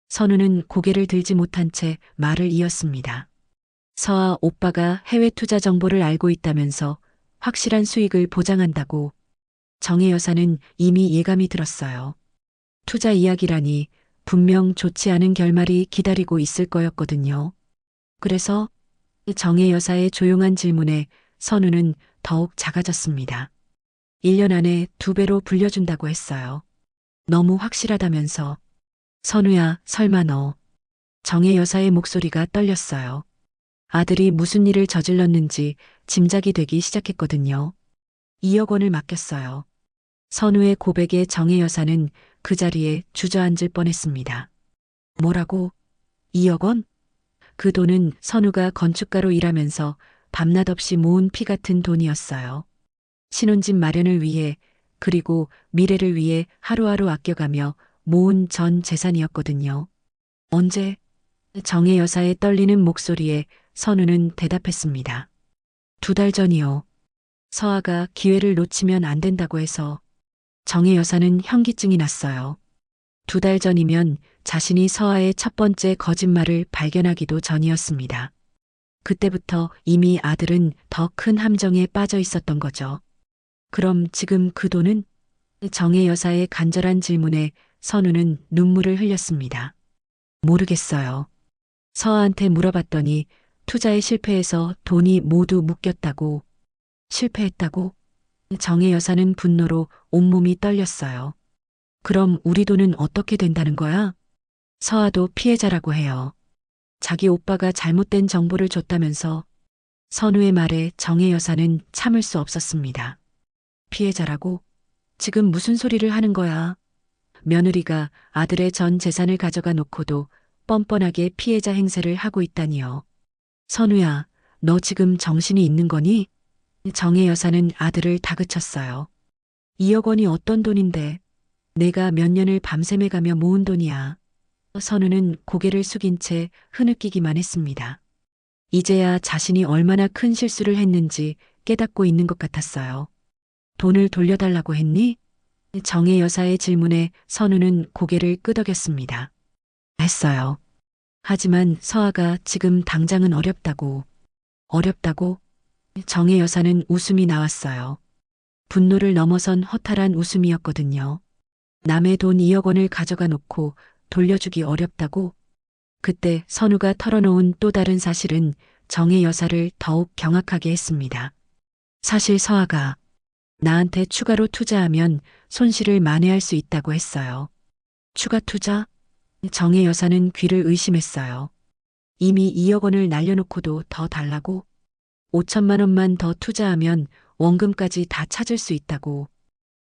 선우는 고개를 들지 못한 채 말을 이었습니다. 서아 오빠가 해외 투자 정보를 알고 있다면서 확실한 수익을 보장한다고. 정혜 여사는 이미 예감이 들었어요. 투자 이야기라니 분명 좋지 않은 결말이 기다리고 있을 거였거든요. 그래서 정혜 여사의 조용한 질문에 선우는 더욱 작아졌습니다. 1년 안에 2배로 불려준다고 했어요. 너무 확실하다면서. 선우야, 설마 너. 정혜 여사의 목소리가 떨렸어요. 아들이 무슨 일을 저질렀는지 짐작이 되기 시작했거든요. 2억 원을 맡겼어요. 선우의 고백에 정혜 여사는 그 자리에 주저앉을 뻔했습니다. 뭐라고? 2억 원? 그 돈은 선우가 건축가로 일하면서 밤낮 없이 모은 피 같은 돈이었어요. 신혼집 마련을 위해 그리고 미래를 위해 하루하루 아껴가며 모은 전 재산이었거든요. 언제? 정혜 여사의 떨리는 목소리에 선우는 대답했습니다. 2달 전이요. 서아가 기회를 놓치면 안 된다고 해서. 정혜 여사는 현기증이 났어요. 2달 전이면 자신이 서아의 첫 번째 거짓말을 발견하기도 전이었습니다. 그때부터 이미 아들은 더 큰 함정에 빠져 있었던 거죠. 그럼 지금 그 돈은? 정혜 여사의 간절한 질문에 선우는 눈물을 흘렸습니다. 모르겠어요. 서아한테 물어봤더니 투자에 실패해서 돈이 모두 묶였다고. 실패했다고? 정혜 여사는 분노로 온몸이 떨렸어요. 그럼 우리 돈은 어떻게 된다는 거야? 서아도 피해자라고 해요. 자기 오빠가 잘못된 정보를 줬다면서. 선우의 말에 정혜 여사는 참을 수 없었습니다. 피해자라고? 지금 무슨 소리를 하는 거야? 며느리가 아들의 전 재산을 가져가 놓고도 뻔뻔하게 피해자 행세를 하고 있다니요. 선우야, 너 지금 정신이 있는 거니? 정혜 여사는 아들을 다그쳤어요. 2억 원이 어떤 돈인데 내가 몇 년을 밤샘에 가며 모은 돈이야. 선우는 고개를 숙인 채 흐느끼기만 했습니다. 이제야 자신이 얼마나 큰 실수를 했는지 깨닫고 있는 것 같았어요. 돈을 돌려달라고 했니? 정혜 여사의 질문에 선우는 고개를 끄덕였습니다. 했어요. 하지만 서아가 지금 당장은 어렵다고. 어렵다고? 정혜 여사는 웃음이 나왔어요. 분노를 넘어선 허탈한 웃음이었거든요. 남의 돈 2억 원을 가져가 놓고 돌려주기 어렵다고? 그때 선우가 털어놓은 또 다른 사실은 정혜 여사를 더욱 경악하게 했습니다. 사실 서아가 나한테 추가로 투자하면 손실을 만회할 수 있다고 했어요. 추가 투자? 정혜 여사는 귀를 의심했어요. 이미 2억 원을 날려놓고도 더 달라고? 5천만 원만 더 투자하면 원금까지 다 찾을 수 있다고.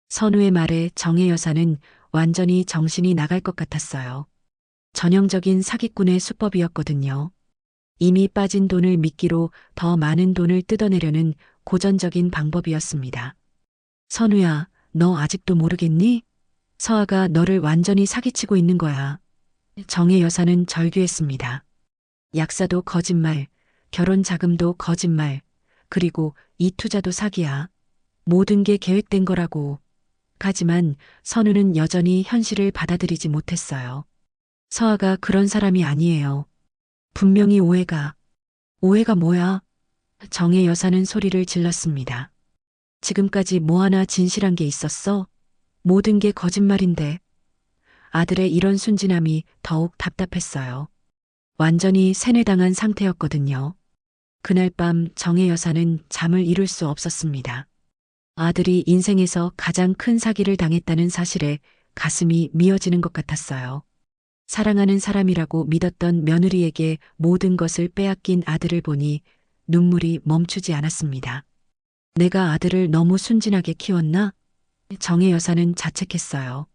선우의 말에 정혜 여사는 완전히 정신이 나갈 것 같았어요. 전형적인 사기꾼의 수법이었거든요. 이미 빠진 돈을 미끼로 더 많은 돈을 뜯어내려는 고전적인 방법이었습니다. 선우야, 너 아직도 모르겠니? 서아가 너를 완전히 사기치고 있는 거야. 정혜 여사는 절규했습니다. 약사도 거짓말, 결혼 자금도 거짓말, 그리고 이 투자도 사기야. 모든 게 계획된 거라고. 하지만 선우는 여전히 현실을 받아들이지 못했어요. 서아가 그런 사람이 아니에요. 분명히 오해가. 오해가 뭐야? 정혜 여사는 소리를 질렀습니다. 지금까지 뭐 하나 진실한 게 있었어? 모든 게 거짓말인데. 아들의 이런 순진함이 더욱 답답했어요. 완전히 세뇌당한 상태였거든요. 그날 밤 정혜 여사는 잠을 이룰 수 없었습니다. 아들이 인생에서 가장 큰 사기를 당했다는 사실에 가슴이 미어지는 것 같았어요. 사랑하는 사람이라고 믿었던 며느리에게 모든 것을 빼앗긴 아들을 보니 눈물이 멈추지 않았습니다. 내가 아들을 너무 순진하게 키웠나? 정혜 여사는 자책했어요.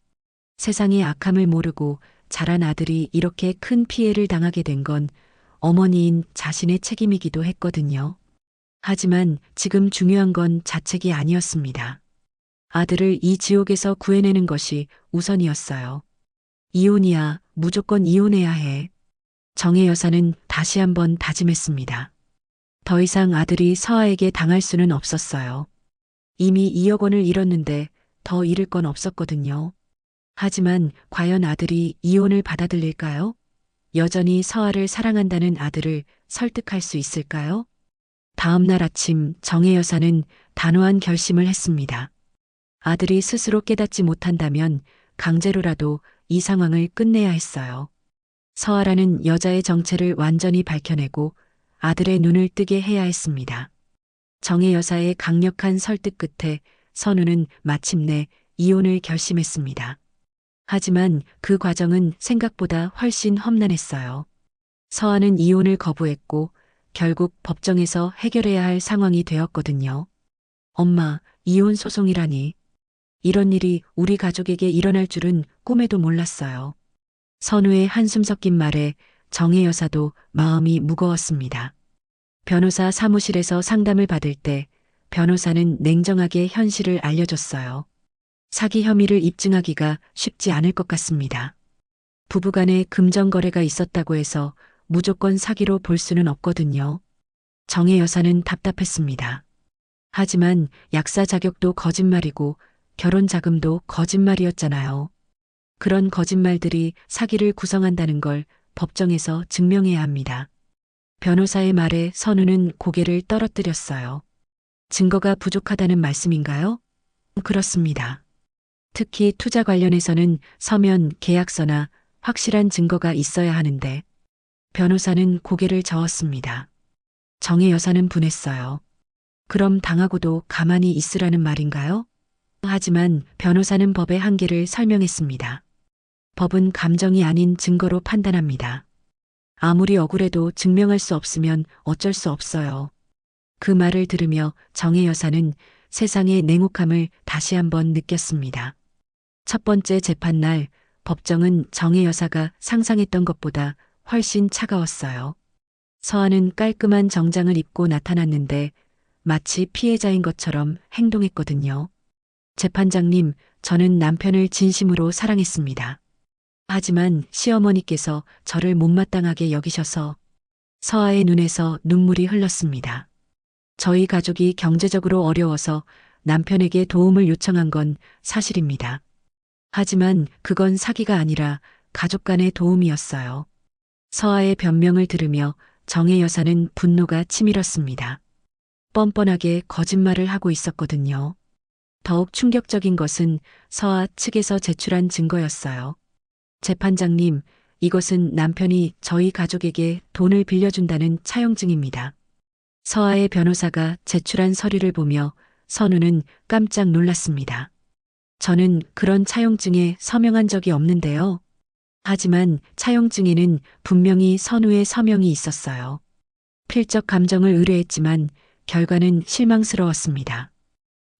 세상의 악함을 모르고 자란 아들이 이렇게 큰 피해를 당하게 된 건 어머니인 자신의 책임이기도 했거든요. 하지만 지금 중요한 건 자책이 아니었습니다. 아들을 이 지옥에서 구해내는 것이 우선이었어요. 이혼이야, 무조건 이혼해야 해. 정혜 여사는 다시 한번 다짐했습니다. 더 이상 아들이 서아에게 당할 수는 없었어요. 이미 2억 원을 잃었는데 더 잃을 건 없었거든요. 하지만 과연 아들이 이혼을 받아들일까요? 여전히 서아를 사랑한다는 아들을 설득할 수 있을까요? 다음 날 아침 정혜 여사는 단호한 결심을 했습니다. 아들이 스스로 깨닫지 못한다면 강제로라도 이 상황을 끝내야 했어요. 서아라는 여자의 정체를 완전히 밝혀내고 아들의 눈을 뜨게 해야 했습니다. 정혜 여사의 강력한 설득 끝에 선우는 마침내 이혼을 결심했습니다. 하지만 그 과정은 생각보다 훨씬 험난했어요. 서아는 이혼을 거부했고 결국 법정에서 해결해야 할 상황이 되었거든요. 엄마, 이혼 소송이라니. 이런 일이 우리 가족에게 일어날 줄은 꿈에도 몰랐어요. 선우의 한숨 섞인 말에 정혜 여사도 마음이 무거웠습니다. 변호사 사무실에서 상담을 받을 때 변호사는 냉정하게 현실을 알려줬어요. 사기 혐의를 입증하기가 쉽지 않을 것 같습니다. 부부간에 금전거래가 있었다고 해서 무조건 사기로 볼 수는 없거든요. 정혜 여사는 답답했습니다. 하지만 약사 자격도 거짓말이고 결혼 자금도 거짓말이었잖아요. 그런 거짓말들이 사기를 구성한다는 걸 법정에서 증명해야 합니다. 변호사의 말에 선우는 고개를 떨어뜨렸어요. 증거가 부족하다는 말씀인가요? 그렇습니다. 특히 투자 관련해서는 서면 계약서나 확실한 증거가 있어야 하는데 변호사는 고개를 저었습니다. 정혜 여사는 분했어요. 그럼 당하고도 가만히 있으라는 말인가요? 하지만 변호사는 법의 한계를 설명했습니다. 법은 감정이 아닌 증거로 판단합니다. 아무리 억울해도 증명할 수 없으면 어쩔 수 없어요. 그 말을 들으며 정혜 여사는 세상의 냉혹함을 다시 한번 느꼈습니다. 첫 번째 재판날 법정은 정혜 여사가 상상했던 것보다 훨씬 차가웠어요. 서아는 깔끔한 정장을 입고 나타났는데 마치 피해자인 것처럼 행동했거든요. 재판장님, 저는 남편을 진심으로 사랑했습니다. 하지만 시어머니께서 저를 못마땅하게 여기셔서 서아의 눈에서 눈물이 흘렀습니다. 저희 가족이 경제적으로 어려워서 남편에게 도움을 요청한 건 사실입니다. 하지만 그건 사기가 아니라 가족 간의 도움이었어요. 서아의 변명을 들으며 정혜 여사는 분노가 치밀었습니다. 뻔뻔하게 거짓말을 하고 있었거든요. 더욱 충격적인 것은 서아 측에서 제출한 증거였어요. 재판장님, 이것은 남편이 저희 가족에게 돈을 빌려준다는 차용증입니다. 서아의 변호사가 제출한 서류를 보며 선우는 깜짝 놀랐습니다. 저는 그런 차용증에 서명한 적이 없는데요. 하지만 차용증에는 분명히 선우의 서명이 있었어요. 필적 감정을 의뢰했지만 결과는 실망스러웠습니다.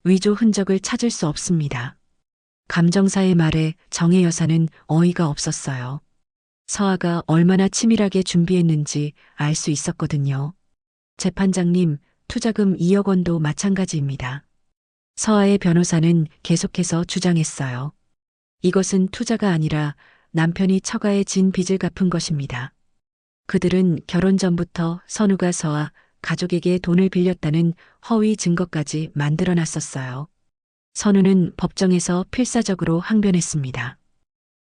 위조 흔적을 찾을 수 없습니다. 감정사의 말에 정혜 여사는 어이가 없었어요. 서아가 얼마나 치밀하게 준비했는지 알 수 있었거든요. 재판장님, 투자금 2억 원도 마찬가지입니다. 서아의 변호사는 계속해서 주장했어요. 이것은 투자가 아니라 남편이 처가에 진 빚을 갚은 것입니다. 그들은 결혼 전부터 선우가 서아 가족에게 돈을 빌렸다는 허위 증거까지 만들어 놨었어요. 선우는 법정에서 필사적으로 항변했습니다.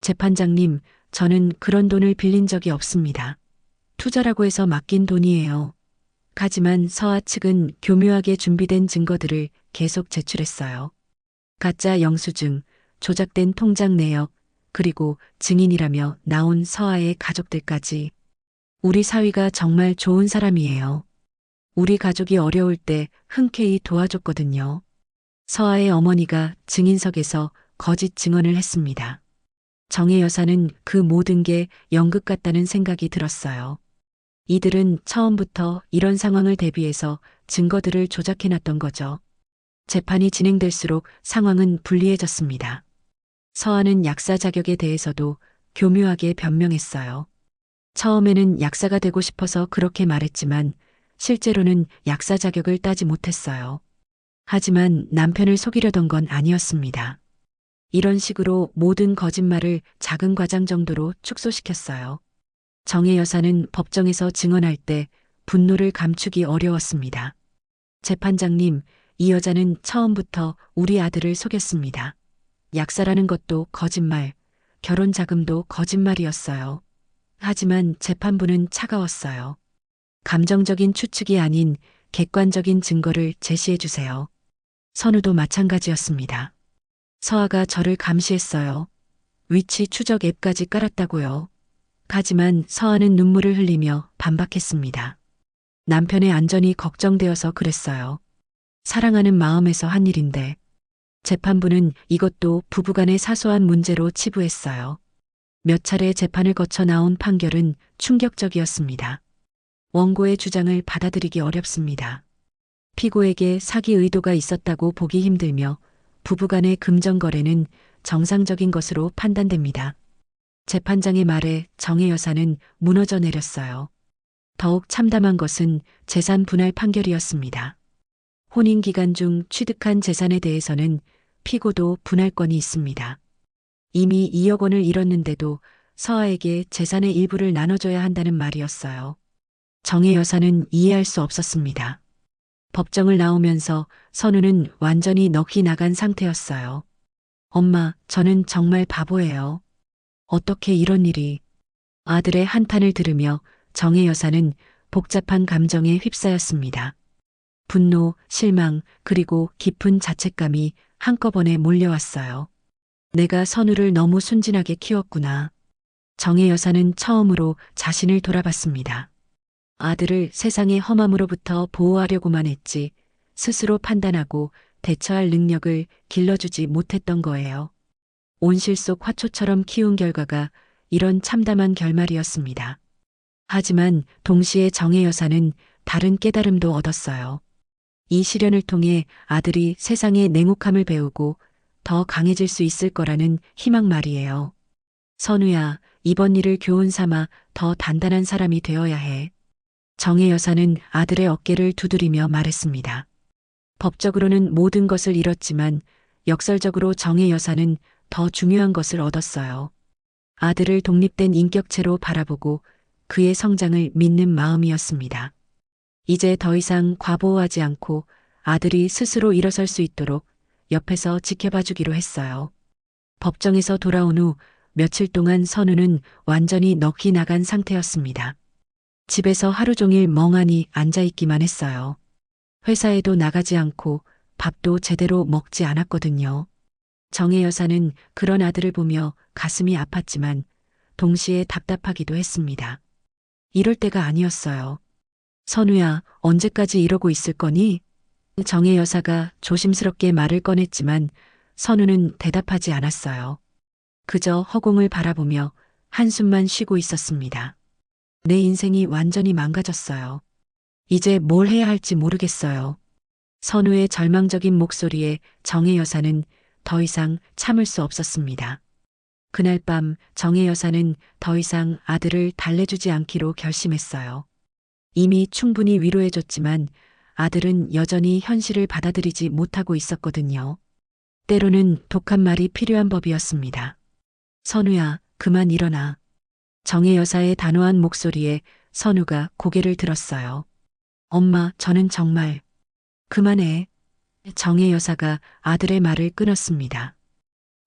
재판장님, 저는 그런 돈을 빌린 적이 없습니다. 투자라고 해서 맡긴 돈이에요. 하지만 서아 측은 교묘하게 준비된 증거들을 계속 제출했어요. 가짜 영수증, 조작된 통장 내역, 그리고 증인이라며 나온 서아의 가족들까지. 우리 사위가 정말 좋은 사람이에요. 우리 가족이 어려울 때 흔쾌히 도와줬거든요. 서아의 어머니가 증인석에서 거짓 증언을 했습니다. 정혜 여사는 그 모든 게 연극 같다는 생각이 들었어요. 이들은 처음부터 이런 상황을 대비해서 증거들을 조작해놨던 거죠. 재판이 진행될수록 상황은 불리해졌습니다. 서아는 약사 자격에 대해서도 교묘하게 변명했어요. 처음에는 약사가 되고 싶어서 그렇게 말했지만 실제로는 약사 자격을 따지 못했어요. 하지만 남편을 속이려던 건 아니었습니다. 이런 식으로 모든 거짓말을 작은 과장 정도로 축소시켰어요. 정혜 여사는 법정에서 증언할 때 분노를 감추기 어려웠습니다. 재판장님, 이 여자는 처음부터 우리 아들을 속였습니다. 약사라는 것도 거짓말, 결혼 자금도 거짓말이었어요. 하지만 재판부는 차가웠어요. 감정적인 추측이 아닌 객관적인 증거를 제시해 주세요. 선우도 마찬가지였습니다. 서아가 저를 감시했어요. 위치 추적 앱까지 깔았다고요. 하지만 서아는 눈물을 흘리며 반박했습니다. 남편의 안전이 걱정되어서 그랬어요. 사랑하는 마음에서 한 일인데. 재판부는 이것도 부부간의 사소한 문제로 치부했어요. 몇 차례 재판을 거쳐 나온 판결은 충격적이었습니다. 원고의 주장을 받아들이기 어렵습니다. 피고에게 사기 의도가 있었다고 보기 힘들며 부부간의 금전거래는 정상적인 것으로 판단됩니다. 재판장의 말에 정혜 여사는 무너져 내렸어요. 더욱 참담한 것은 재산 분할 판결이었습니다. 혼인 기간 중 취득한 재산에 대해서는 피고도 분할권이 있습니다. 이미 2억 원을 잃었는데도 서아에게 재산의 일부를 나눠줘야 한다는 말이었어요. 정혜 여사는 이해할 수 없었습니다. 법정을 나오면서 선우는 완전히 넋이 나간 상태였어요. 엄마, 저는 정말 바보예요. 어떻게 이런 일이. 아들의 한탄을 들으며 정혜 여사는 복잡한 감정에 휩싸였습니다. 분노, 실망, 그리고 깊은 자책감이 한꺼번에 몰려왔어요. 내가 선우를 너무 순진하게 키웠구나. 정혜 여사는 처음으로 자신을 돌아봤습니다. 아들을 세상의 험함으로부터 보호하려고만 했지 스스로 판단하고 대처할 능력을 길러주지 못했던 거예요. 온실 속 화초처럼 키운 결과가 이런 참담한 결말이었습니다. 하지만 동시에 정혜 여사는 다른 깨달음도 얻었어요. 이 시련을 통해 아들이 세상의 냉혹함을 배우고 더 강해질 수 있을 거라는 희망 말이에요. 선우야, 이번 일을 교훈 삼아 더 단단한 사람이 되어야 해. 정혜 여사는 아들의 어깨를 두드리며 말했습니다. 법적으로는 모든 것을 잃었지만 역설적으로 정혜 여사는 더 중요한 것을 얻었어요. 아들을 독립된 인격체로 바라보고 그의 성장을 믿는 마음이었습니다. 이제 더 이상 과보호하지 않고 아들이 스스로 일어설 수 있도록 옆에서 지켜봐 주기로 했어요. 법정에서 돌아온 후 며칠 동안 선우는 완전히 넋이 나간 상태였습니다. 집에서 하루 종일 멍하니 앉아있기만 했어요. 회사에도 나가지 않고 밥도 제대로 먹지 않았거든요. 정혜 여사는 그런 아들을 보며 가슴이 아팠지만 동시에 답답하기도 했습니다. 이럴 때가 아니었어요. 선우야, 언제까지 이러고 있을 거니? 정혜 여사가 조심스럽게 말을 꺼냈지만 선우는 대답하지 않았어요. 그저 허공을 바라보며 한숨만 쉬고 있었습니다. 내 인생이 완전히 망가졌어요. 이제 뭘 해야 할지 모르겠어요. 선우의 절망적인 목소리에 정혜 여사는 더 이상 참을 수 없었습니다. 그날 밤 정혜 여사는 더 이상 아들을 달래주지 않기로 결심했어요. 이미 충분히 위로해줬지만 아들은 여전히 현실을 받아들이지 못하고 있었거든요. 때로는 독한 말이 필요한 법이었습니다. 선우야, 그만 일어나. 정혜 여사의 단호한 목소리에 선우가 고개를 들었어요. 엄마, 저는 정말. 그만해. 정혜 여사가 아들의 말을 끊었습니다.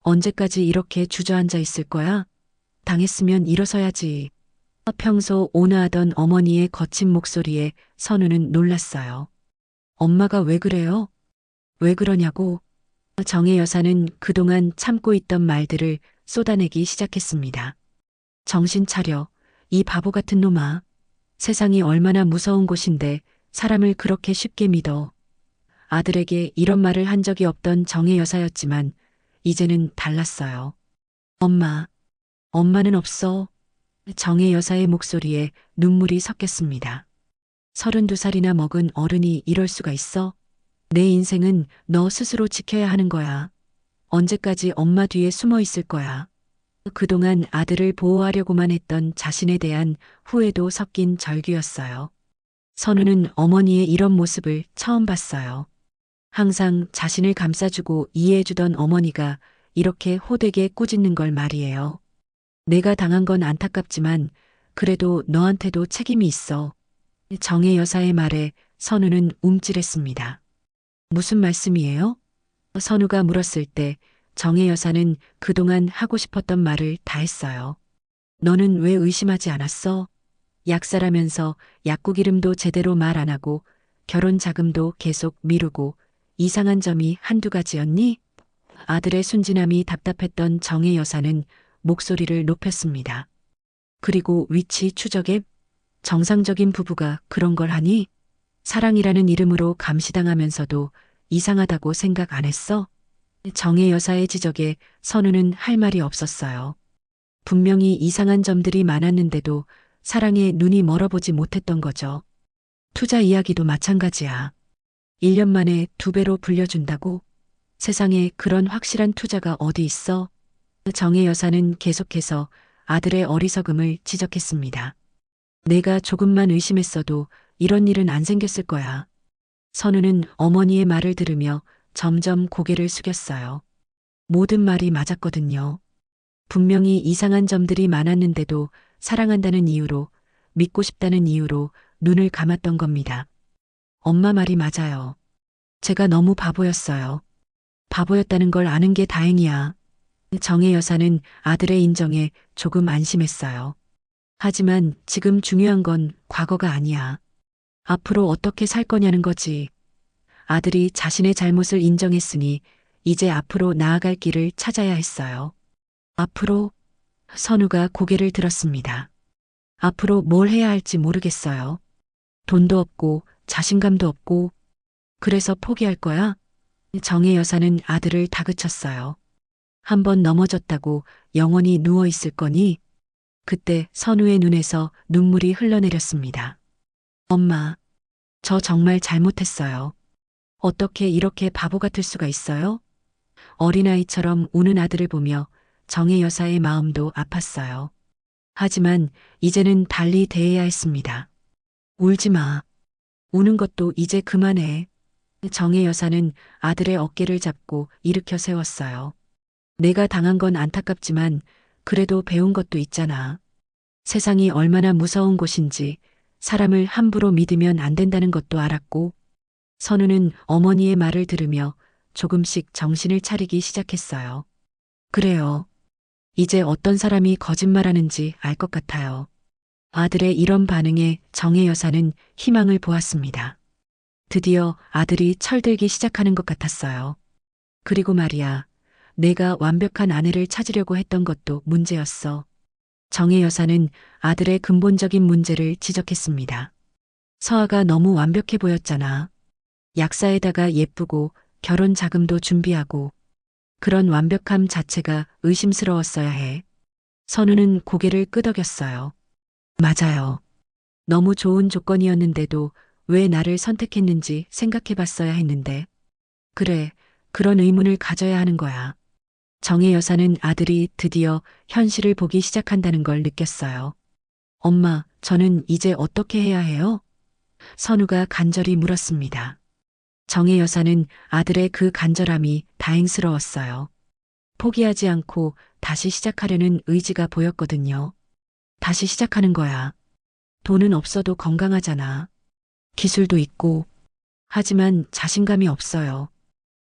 언제까지 이렇게 주저앉아 있을 거야? 당했으면 일어서야지. 평소 온화하던 어머니의 거친 목소리에 선우는 놀랐어요. 엄마가 왜 그래요? 왜 그러냐고? 정혜 여사는 그동안 참고 있던 말들을 쏟아내기 시작했습니다. 정신 차려, 이 바보 같은 놈아. 세상이 얼마나 무서운 곳인데 사람을 그렇게 쉽게 믿어. 아들에게 이런 말을 한 적이 없던 정혜 여사였지만 이제는 달랐어요. 엄마, 엄마는 없어. 정혜 여사의 목소리에 눈물이 섞였습니다. 32살이나 먹은 어른이 이럴 수가 있어? 내 인생은 너 스스로 지켜야 하는 거야. 언제까지 엄마 뒤에 숨어 있을 거야. 그동안 아들을 보호하려고만 했던 자신에 대한 후회도 섞인 절규였어요. 선우는 어머니의 이런 모습을 처음 봤어요. 항상 자신을 감싸주고 이해해주던 어머니가 이렇게 호되게 꾸짖는 걸 말이에요. 내가 당한 건 안타깝지만 그래도 너한테도 책임이 있어. 정혜 여사의 말에 선우는 움찔했습니다. 무슨 말씀이에요? 선우가 물었을 때 정혜 여사는 그동안 하고 싶었던 말을 다 했어요. 너는 왜 의심하지 않았어? 약사라면서 약국 이름도 제대로 말 안 하고 결혼 자금도 계속 미루고 이상한 점이 한두 가지였니? 아들의 순진함이 답답했던 정혜 여사는 목소리를 높였습니다. 그리고 위치 추적에 정상적인 부부가 그런 걸 하니? 사랑이라는 이름으로 감시당하면서도 이상하다고 생각 안 했어? 정혜 여사의 지적에 선우는 할 말이 없었어요. 분명히 이상한 점들이 많았는데도 사랑에 눈이 멀어보지 못했던 거죠. 투자 이야기도 마찬가지야. 1년 만에 2배로 불려준다고? 세상에 그런 확실한 투자가 어디 있어? 정혜 여사는 계속해서 아들의 어리석음을 지적했습니다. 내가 조금만 의심했어도 이런 일은 안 생겼을 거야. 선우는 어머니의 말을 들으며 점점 고개를 숙였어요. 모든 말이 맞았거든요. 분명히 이상한 점들이 많았는데도 사랑한다는 이유로, 믿고 싶다는 이유로 눈을 감았던 겁니다. 엄마 말이 맞아요. 제가 너무 바보였어요. 바보였다는 걸 아는 게 다행이야. 정혜 여사는 아들의 인정에 조금 안심했어요. 하지만 지금 중요한 건 과거가 아니야. 앞으로 어떻게 살 거냐는 거지. 아들이 자신의 잘못을 인정했으니 이제 앞으로 나아갈 길을 찾아야 했어요. 앞으로 선우가 고개를 들었습니다. 앞으로 뭘 해야 할지 모르겠어요. 돈도 없고 자신감도 없고 그래서 포기할 거야? 정혜 여사는 아들을 다그쳤어요. 한번 넘어졌다고 영원히 누워 있을 거니? 그때 선우의 눈에서 눈물이 흘러내렸습니다. 엄마, 저 정말 잘못했어요. 어떻게 이렇게 바보 같을 수가 있어요? 어린아이처럼 우는 아들을 보며 정혜 여사의 마음도 아팠어요. 하지만 이제는 달리 대해야 했습니다. 울지 마. 우는 것도 이제 그만해. 정혜 여사는 아들의 어깨를 잡고 일으켜 세웠어요. 내가 당한 건 안타깝지만 그래도 배운 것도 있잖아. 세상이 얼마나 무서운 곳인지 사람을 함부로 믿으면 안 된다는 것도 알았고 선우는 어머니의 말을 들으며 조금씩 정신을 차리기 시작했어요. 그래요. 이제 어떤 사람이 거짓말하는지 알 것 같아요. 아들의 이런 반응에 정혜 여사는 희망을 보았습니다. 드디어 아들이 철들기 시작하는 것 같았어요. 그리고 말이야, 내가 완벽한 아내를 찾으려고 했던 것도 문제였어. 정혜 여사는 아들의 근본적인 문제를 지적했습니다. 서아가 너무 완벽해 보였잖아. 약사에다가 예쁘고 결혼 자금도 준비하고 그런 완벽함 자체가 의심스러웠어야 해. 선우는 고개를 끄덕였어요. 맞아요. 너무 좋은 조건이었는데도 왜 나를 선택했는지 생각해 봤어야 했는데. 그래, 그런 의문을 가져야 하는 거야. 정혜 여사는 아들이 드디어 현실을 보기 시작한다는 걸 느꼈어요. 엄마, 저는 이제 어떻게 해야 해요? 선우가 간절히 물었습니다. 정혜 여사는 아들의 그 간절함이 다행스러웠어요. 포기하지 않고 다시 시작하려는 의지가 보였거든요. 다시 시작하는 거야. 돈은 없어도 건강하잖아. 기술도 있고. 하지만 자신감이 없어요.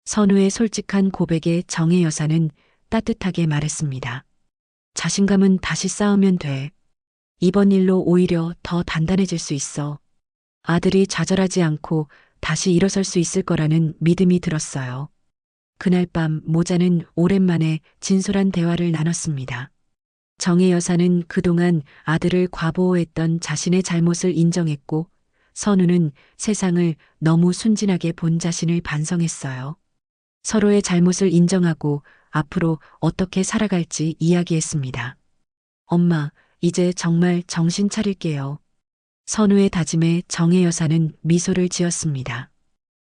선우의 솔직한 고백에 정혜 여사는 따뜻하게 말했습니다. 자신감은 다시 쌓으면 돼. 이번 일로 오히려 더 단단해질 수 있어. 아들이 좌절하지 않고 다시 일어설 수 있을 거라는 믿음이 들었어요. 그날 밤 모자는 오랜만에 진솔한 대화를 나눴습니다. 정혜 여사는 그동안 아들을 과보호했던 자신의 잘못을 인정했고 선우는 세상을 너무 순진하게 본 자신을 반성했어요. 서로의 잘못을 인정하고 앞으로 어떻게 살아갈지 이야기했습니다. 엄마, 이제 정말 정신 차릴게요. 선우의 다짐에 정혜 여사는 미소를 지었습니다.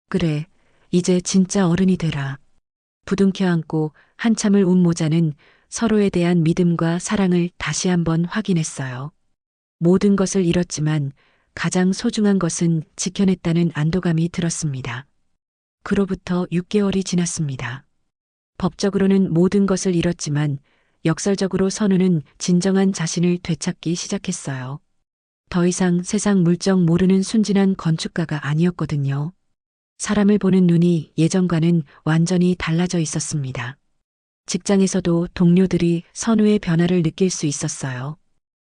그래, 이제 진짜 어른이 되라. 부둥켜 안고 한참을 운 모자는 서로에 대한 믿음과 사랑을 다시 한번 확인했어요. 모든 것을 잃었지만 가장 소중한 것은 지켜냈다는 안도감이 들었습니다. 그로부터 6개월이 지났습니다. 법적으로는 모든 것을 잃었지만 역설적으로 선우는 진정한 자신을 되찾기 시작했어요. 더 이상 세상 물정 모르는 순진한 건축가가 아니었거든요. 사람을 보는 눈이 예전과는 완전히 달라져 있었습니다. 직장에서도 동료들이 선우의 변화를 느낄 수 있었어요.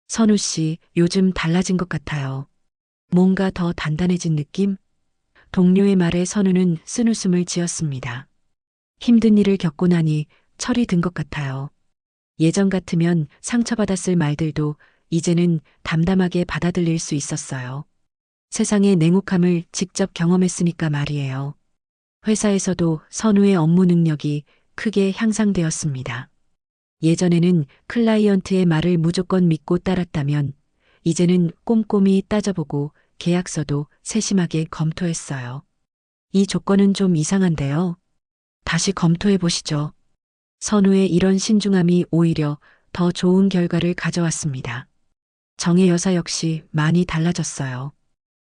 선우 씨, 요즘 달라진 것 같아요. 뭔가 더 단단해진 느낌? 동료의 말에 선우는 쓴웃음을 지었습니다. 힘든 일을 겪고 나니 철이 든 것 같아요. 예전 같으면 상처받았을 말들도 이제는 담담하게 받아들일 수 있었어요. 세상의 냉혹함을 직접 경험했으니까 말이에요. 회사에서도 선우의 업무 능력이 크게 향상되었습니다. 예전에는 클라이언트의 말을 무조건 믿고 따랐다면 이제는 꼼꼼히 따져보고 계약서도 세심하게 검토했어요. 이 조건은 좀 이상한데요. 다시 검토해 보시죠. 선우의 이런 신중함이 오히려 더 좋은 결과를 가져왔습니다. 정혜 여사 역시 많이 달라졌어요.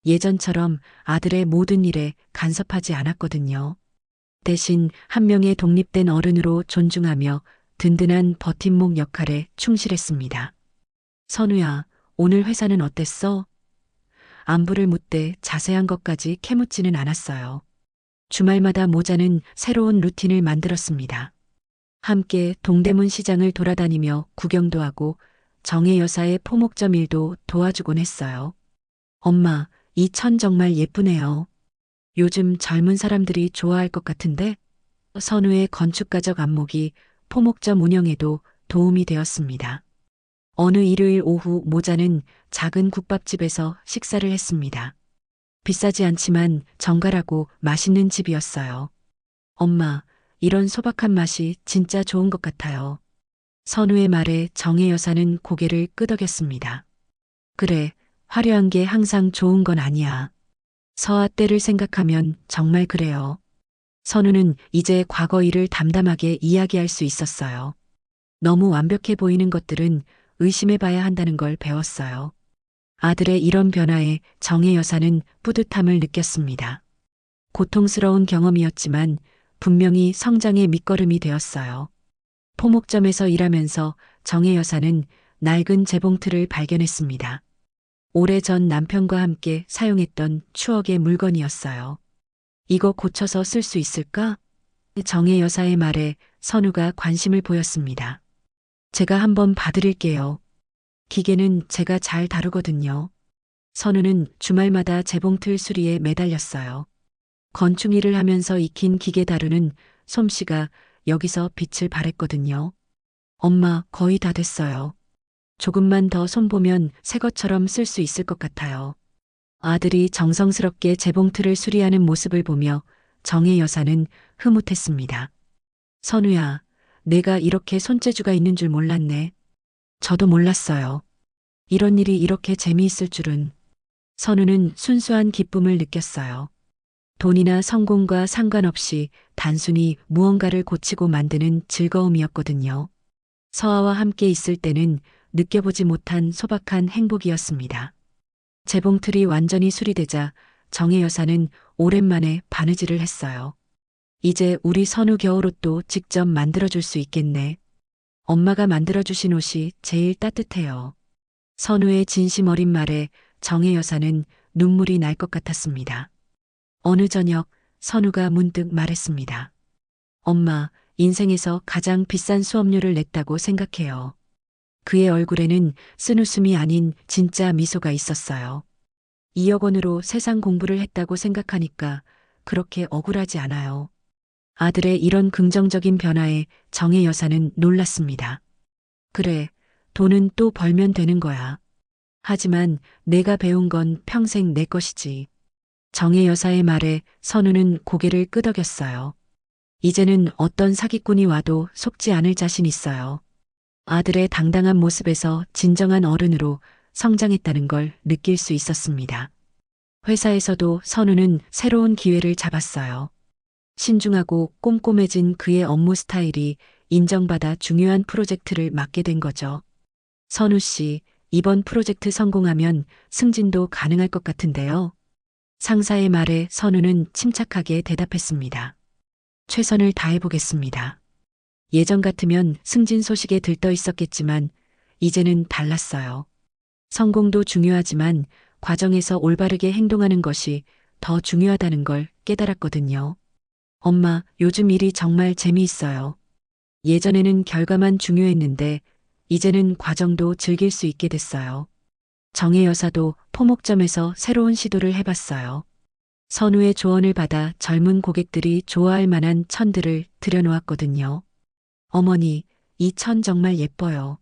예전처럼 아들의 모든 일에 간섭하지 않았거든요. 대신 한 명의 독립된 어른으로 존중하며 든든한 버팀목 역할에 충실했습니다. 선우야, 오늘 회사는 어땠어? 안부를 묻되 자세한 것까지 캐묻지는 않았어요. 주말마다 모자는 새로운 루틴을 만들었습니다. 함께 동대문 시장을 돌아다니며 구경도 하고 정혜 여사의 포목점 일도 도와주곤 했어요. 엄마, 이 천 정말 예쁘네요. 요즘 젊은 사람들이 좋아할 것 같은데? 선우의 건축가적 안목이 포목점 운영에도 도움이 되었습니다. 어느 일요일 오후 모자는 작은 국밥집에서 식사를 했습니다. 비싸지 않지만 정갈하고 맛있는 집이었어요. 엄마, 이런 소박한 맛이 진짜 좋은 것 같아요. 선우의 말에 정혜 여사는 고개를 끄덕였습니다. 그래, 화려한 게 항상 좋은 건 아니야. 서아 때를 생각하면 정말 그래요. 선우는 이제 과거 일을 담담하게 이야기할 수 있었어요. 너무 완벽해 보이는 것들은 의심해 봐야 한다는 걸 배웠어요. 아들의 이런 변화에 정혜 여사는 뿌듯함을 느꼈습니다. 고통스러운 경험이었지만 분명히 성장의 밑거름이 되었어요. 포목점에서 일하면서 정혜 여사는 낡은 재봉틀을 발견했습니다. 오래전 남편과 함께 사용했던 추억의 물건이었어요. 이거 고쳐서 쓸 수 있을까? 정혜 여사의 말에 선우가 관심을 보였습니다. 제가 한번 봐드릴게요. 기계는 제가 잘 다루거든요. 선우는 주말마다 재봉틀 수리에 매달렸어요. 건축 일을 하면서 익힌 기계 다루는 솜씨가 여기서 빛을 발했거든요. 엄마, 거의 다 됐어요. 조금만 더 손보면 새 것처럼 쓸 수 있을 것 같아요. 아들이 정성스럽게 재봉틀을 수리하는 모습을 보며 정혜 여사는 흐뭇했습니다. 선우야, 내가 이렇게 손재주가 있는 줄 몰랐네. 저도 몰랐어요. 이런 일이 이렇게 재미있을 줄은. 선우는 순수한 기쁨을 느꼈어요. 돈이나 성공과 상관없이 단순히 무언가를 고치고 만드는 즐거움이었거든요. 서아와 함께 있을 때는 느껴보지 못한 소박한 행복이었습니다. 재봉틀이 완전히 수리되자 정혜 여사는 오랜만에 바느질을 했어요. 이제 우리 선우 겨울옷도 직접 만들어줄 수 있겠네. 엄마가 만들어주신 옷이 제일 따뜻해요. 선우의 진심 어린 말에 정혜 여사는 눈물이 날 것 같았습니다. 어느 저녁 선우가 문득 말했습니다. 엄마, 인생에서 가장 비싼 수업료를 냈다고 생각해요. 그의 얼굴에는 쓴웃음이 아닌 진짜 미소가 있었어요. 2억 원으로 세상 공부를 했다고 생각하니까 그렇게 억울하지 않아요. 아들의 이런 긍정적인 변화에 정혜 여사는 놀랐습니다. 그래, 돈은 또 벌면 되는 거야. 하지만 내가 배운 건 평생 내 것이지. 정혜 여사의 말에 선우는 고개를 끄덕였어요. 이제는 어떤 사기꾼이 와도 속지 않을 자신 있어요. 아들의 당당한 모습에서 진정한 어른으로 성장했다는 걸 느낄 수 있었습니다. 회사에서도 선우는 새로운 기회를 잡았어요. 신중하고 꼼꼼해진 그의 업무 스타일이 인정받아 중요한 프로젝트를 맡게 된 거죠. 선우 씨, 이번 프로젝트 성공하면 승진도 가능할 것 같은데요. 상사의 말에 선우는 침착하게 대답했습니다. 최선을 다해보겠습니다. 예전 같으면 승진 소식에 들떠 있었겠지만 이제는 달랐어요. 성공도 중요하지만 과정에서 올바르게 행동하는 것이 더 중요하다는 걸 깨달았거든요. 엄마, 요즘 일이 정말 재미있어요. 예전에는 결과만 중요했는데 이제는 과정도 즐길 수 있게 됐어요. 정혜 여사도 포목점에서 새로운 시도를 해봤어요. 선우의 조언을 받아 젊은 고객들이 좋아할 만한 천들을 들여놓았거든요. 어머니, 이 천 정말 예뻐요.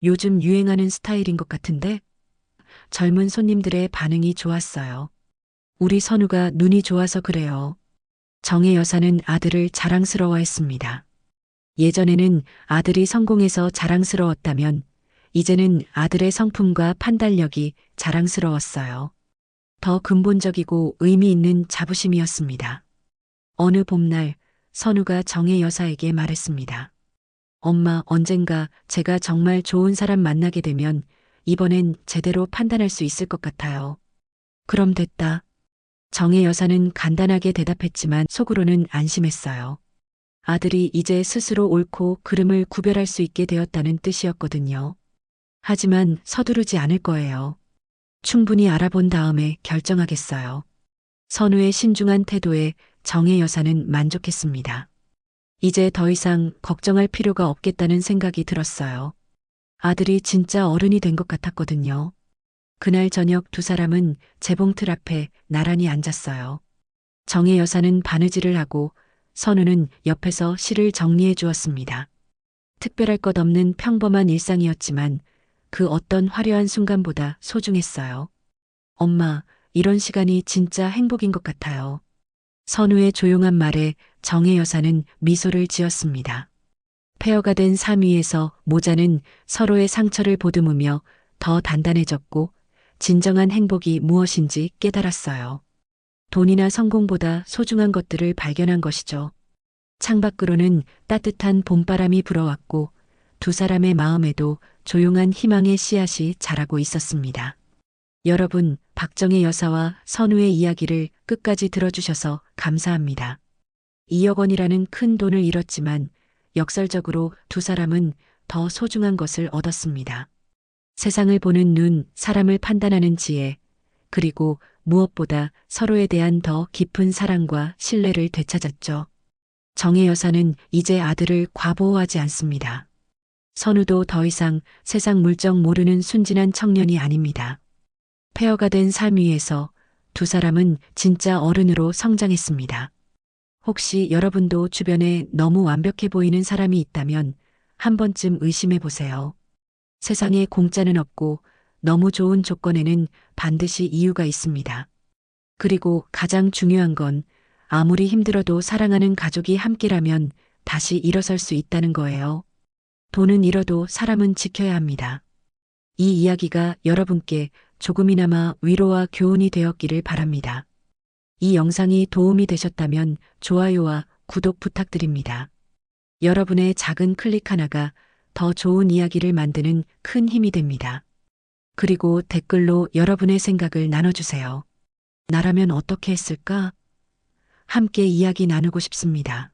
요즘 유행하는 스타일인 것 같은데? 젊은 손님들의 반응이 좋았어요. 우리 선우가 눈이 좋아서 그래요. 정혜 여사는 아들을 자랑스러워했습니다. 예전에는 아들이 성공해서 자랑스러웠다면 이제는 아들의 성품과 판단력이 자랑스러웠어요. 더 근본적이고 의미 있는 자부심이었습니다. 어느 봄날 선우가 정혜 여사에게 말했습니다. 엄마, 언젠가 제가 정말 좋은 사람 만나게 되면 이번엔 제대로 판단할 수 있을 것 같아요. 그럼 됐다. 정혜 여사는 간단하게 대답했지만 속으로는 안심했어요. 아들이 이제 스스로 옳고 그름을 구별할 수 있게 되었다는 뜻이었거든요. 하지만 서두르지 않을 거예요. 충분히 알아본 다음에 결정하겠어요. 선우의 신중한 태도에 정혜 여사는 만족했습니다. 이제 더 이상 걱정할 필요가 없겠다는 생각이 들었어요. 아들이 진짜 어른이 된 것 같았거든요. 그날 저녁 두 사람은 재봉틀 앞에 나란히 앉았어요. 정혜 여사는 바느질을 하고 선우는 옆에서 시를 정리해 주었습니다. 특별할 것 없는 평범한 일상이었지만 그 어떤 화려한 순간보다 소중했어요. 엄마, 이런 시간이 진짜 행복인 것 같아요. 선우의 조용한 말에 정혜 여사는 미소를 지었습니다. 폐허가 된 삶 위에서 모자는 서로의 상처를 보듬으며 더 단단해졌고 진정한 행복이 무엇인지 깨달았어요. 돈이나 성공보다 소중한 것들을 발견한 것이죠. 창밖으로는 따뜻한 봄바람이 불어왔고 두 사람의 마음에도 조용한 희망의 씨앗이 자라고 있었습니다. 여러분, 박정혜 여사와 선우의 이야기를 끝까지 들어주셔서 감사합니다. 2억 원이라는 큰 돈을 잃었지만 역설적으로 두 사람은 더 소중한 것을 얻었습니다. 세상을 보는 눈, 사람을 판단하는 지혜, 그리고 무엇보다 서로에 대한 더 깊은 사랑과 신뢰를 되찾았죠. 정혜 여사는 이제 아들을 과보호하지 않습니다. 선우도 더 이상 세상 물정 모르는 순진한 청년이 아닙니다. 폐허가 된 삶 위에서 두 사람은 진짜 어른으로 성장했습니다. 혹시 여러분도 주변에 너무 완벽해 보이는 사람이 있다면 한 번쯤 의심해 보세요. 세상에 공짜는 없고 너무 좋은 조건에는 반드시 이유가 있습니다. 그리고 가장 중요한 건 아무리 힘들어도 사랑하는 가족이 함께라면 다시 일어설 수 있다는 거예요. 돈은 잃어도 사람은 지켜야 합니다. 이 이야기가 여러분께 조금이나마 위로와 교훈이 되었기를 바랍니다. 이 영상이 도움이 되셨다면 좋아요와 구독 부탁드립니다. 여러분의 작은 클릭 하나가 더 좋은 이야기를 만드는 큰 힘이 됩니다. 그리고 댓글로 여러분의 생각을 나눠주세요. 나라면 어떻게 했을까? 함께 이야기 나누고 싶습니다.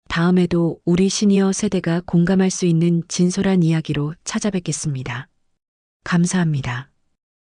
다음에도 우리 시니어 세대가 공감할 수 있는 진솔한 이야기로 찾아뵙겠습니다. 감사합니다.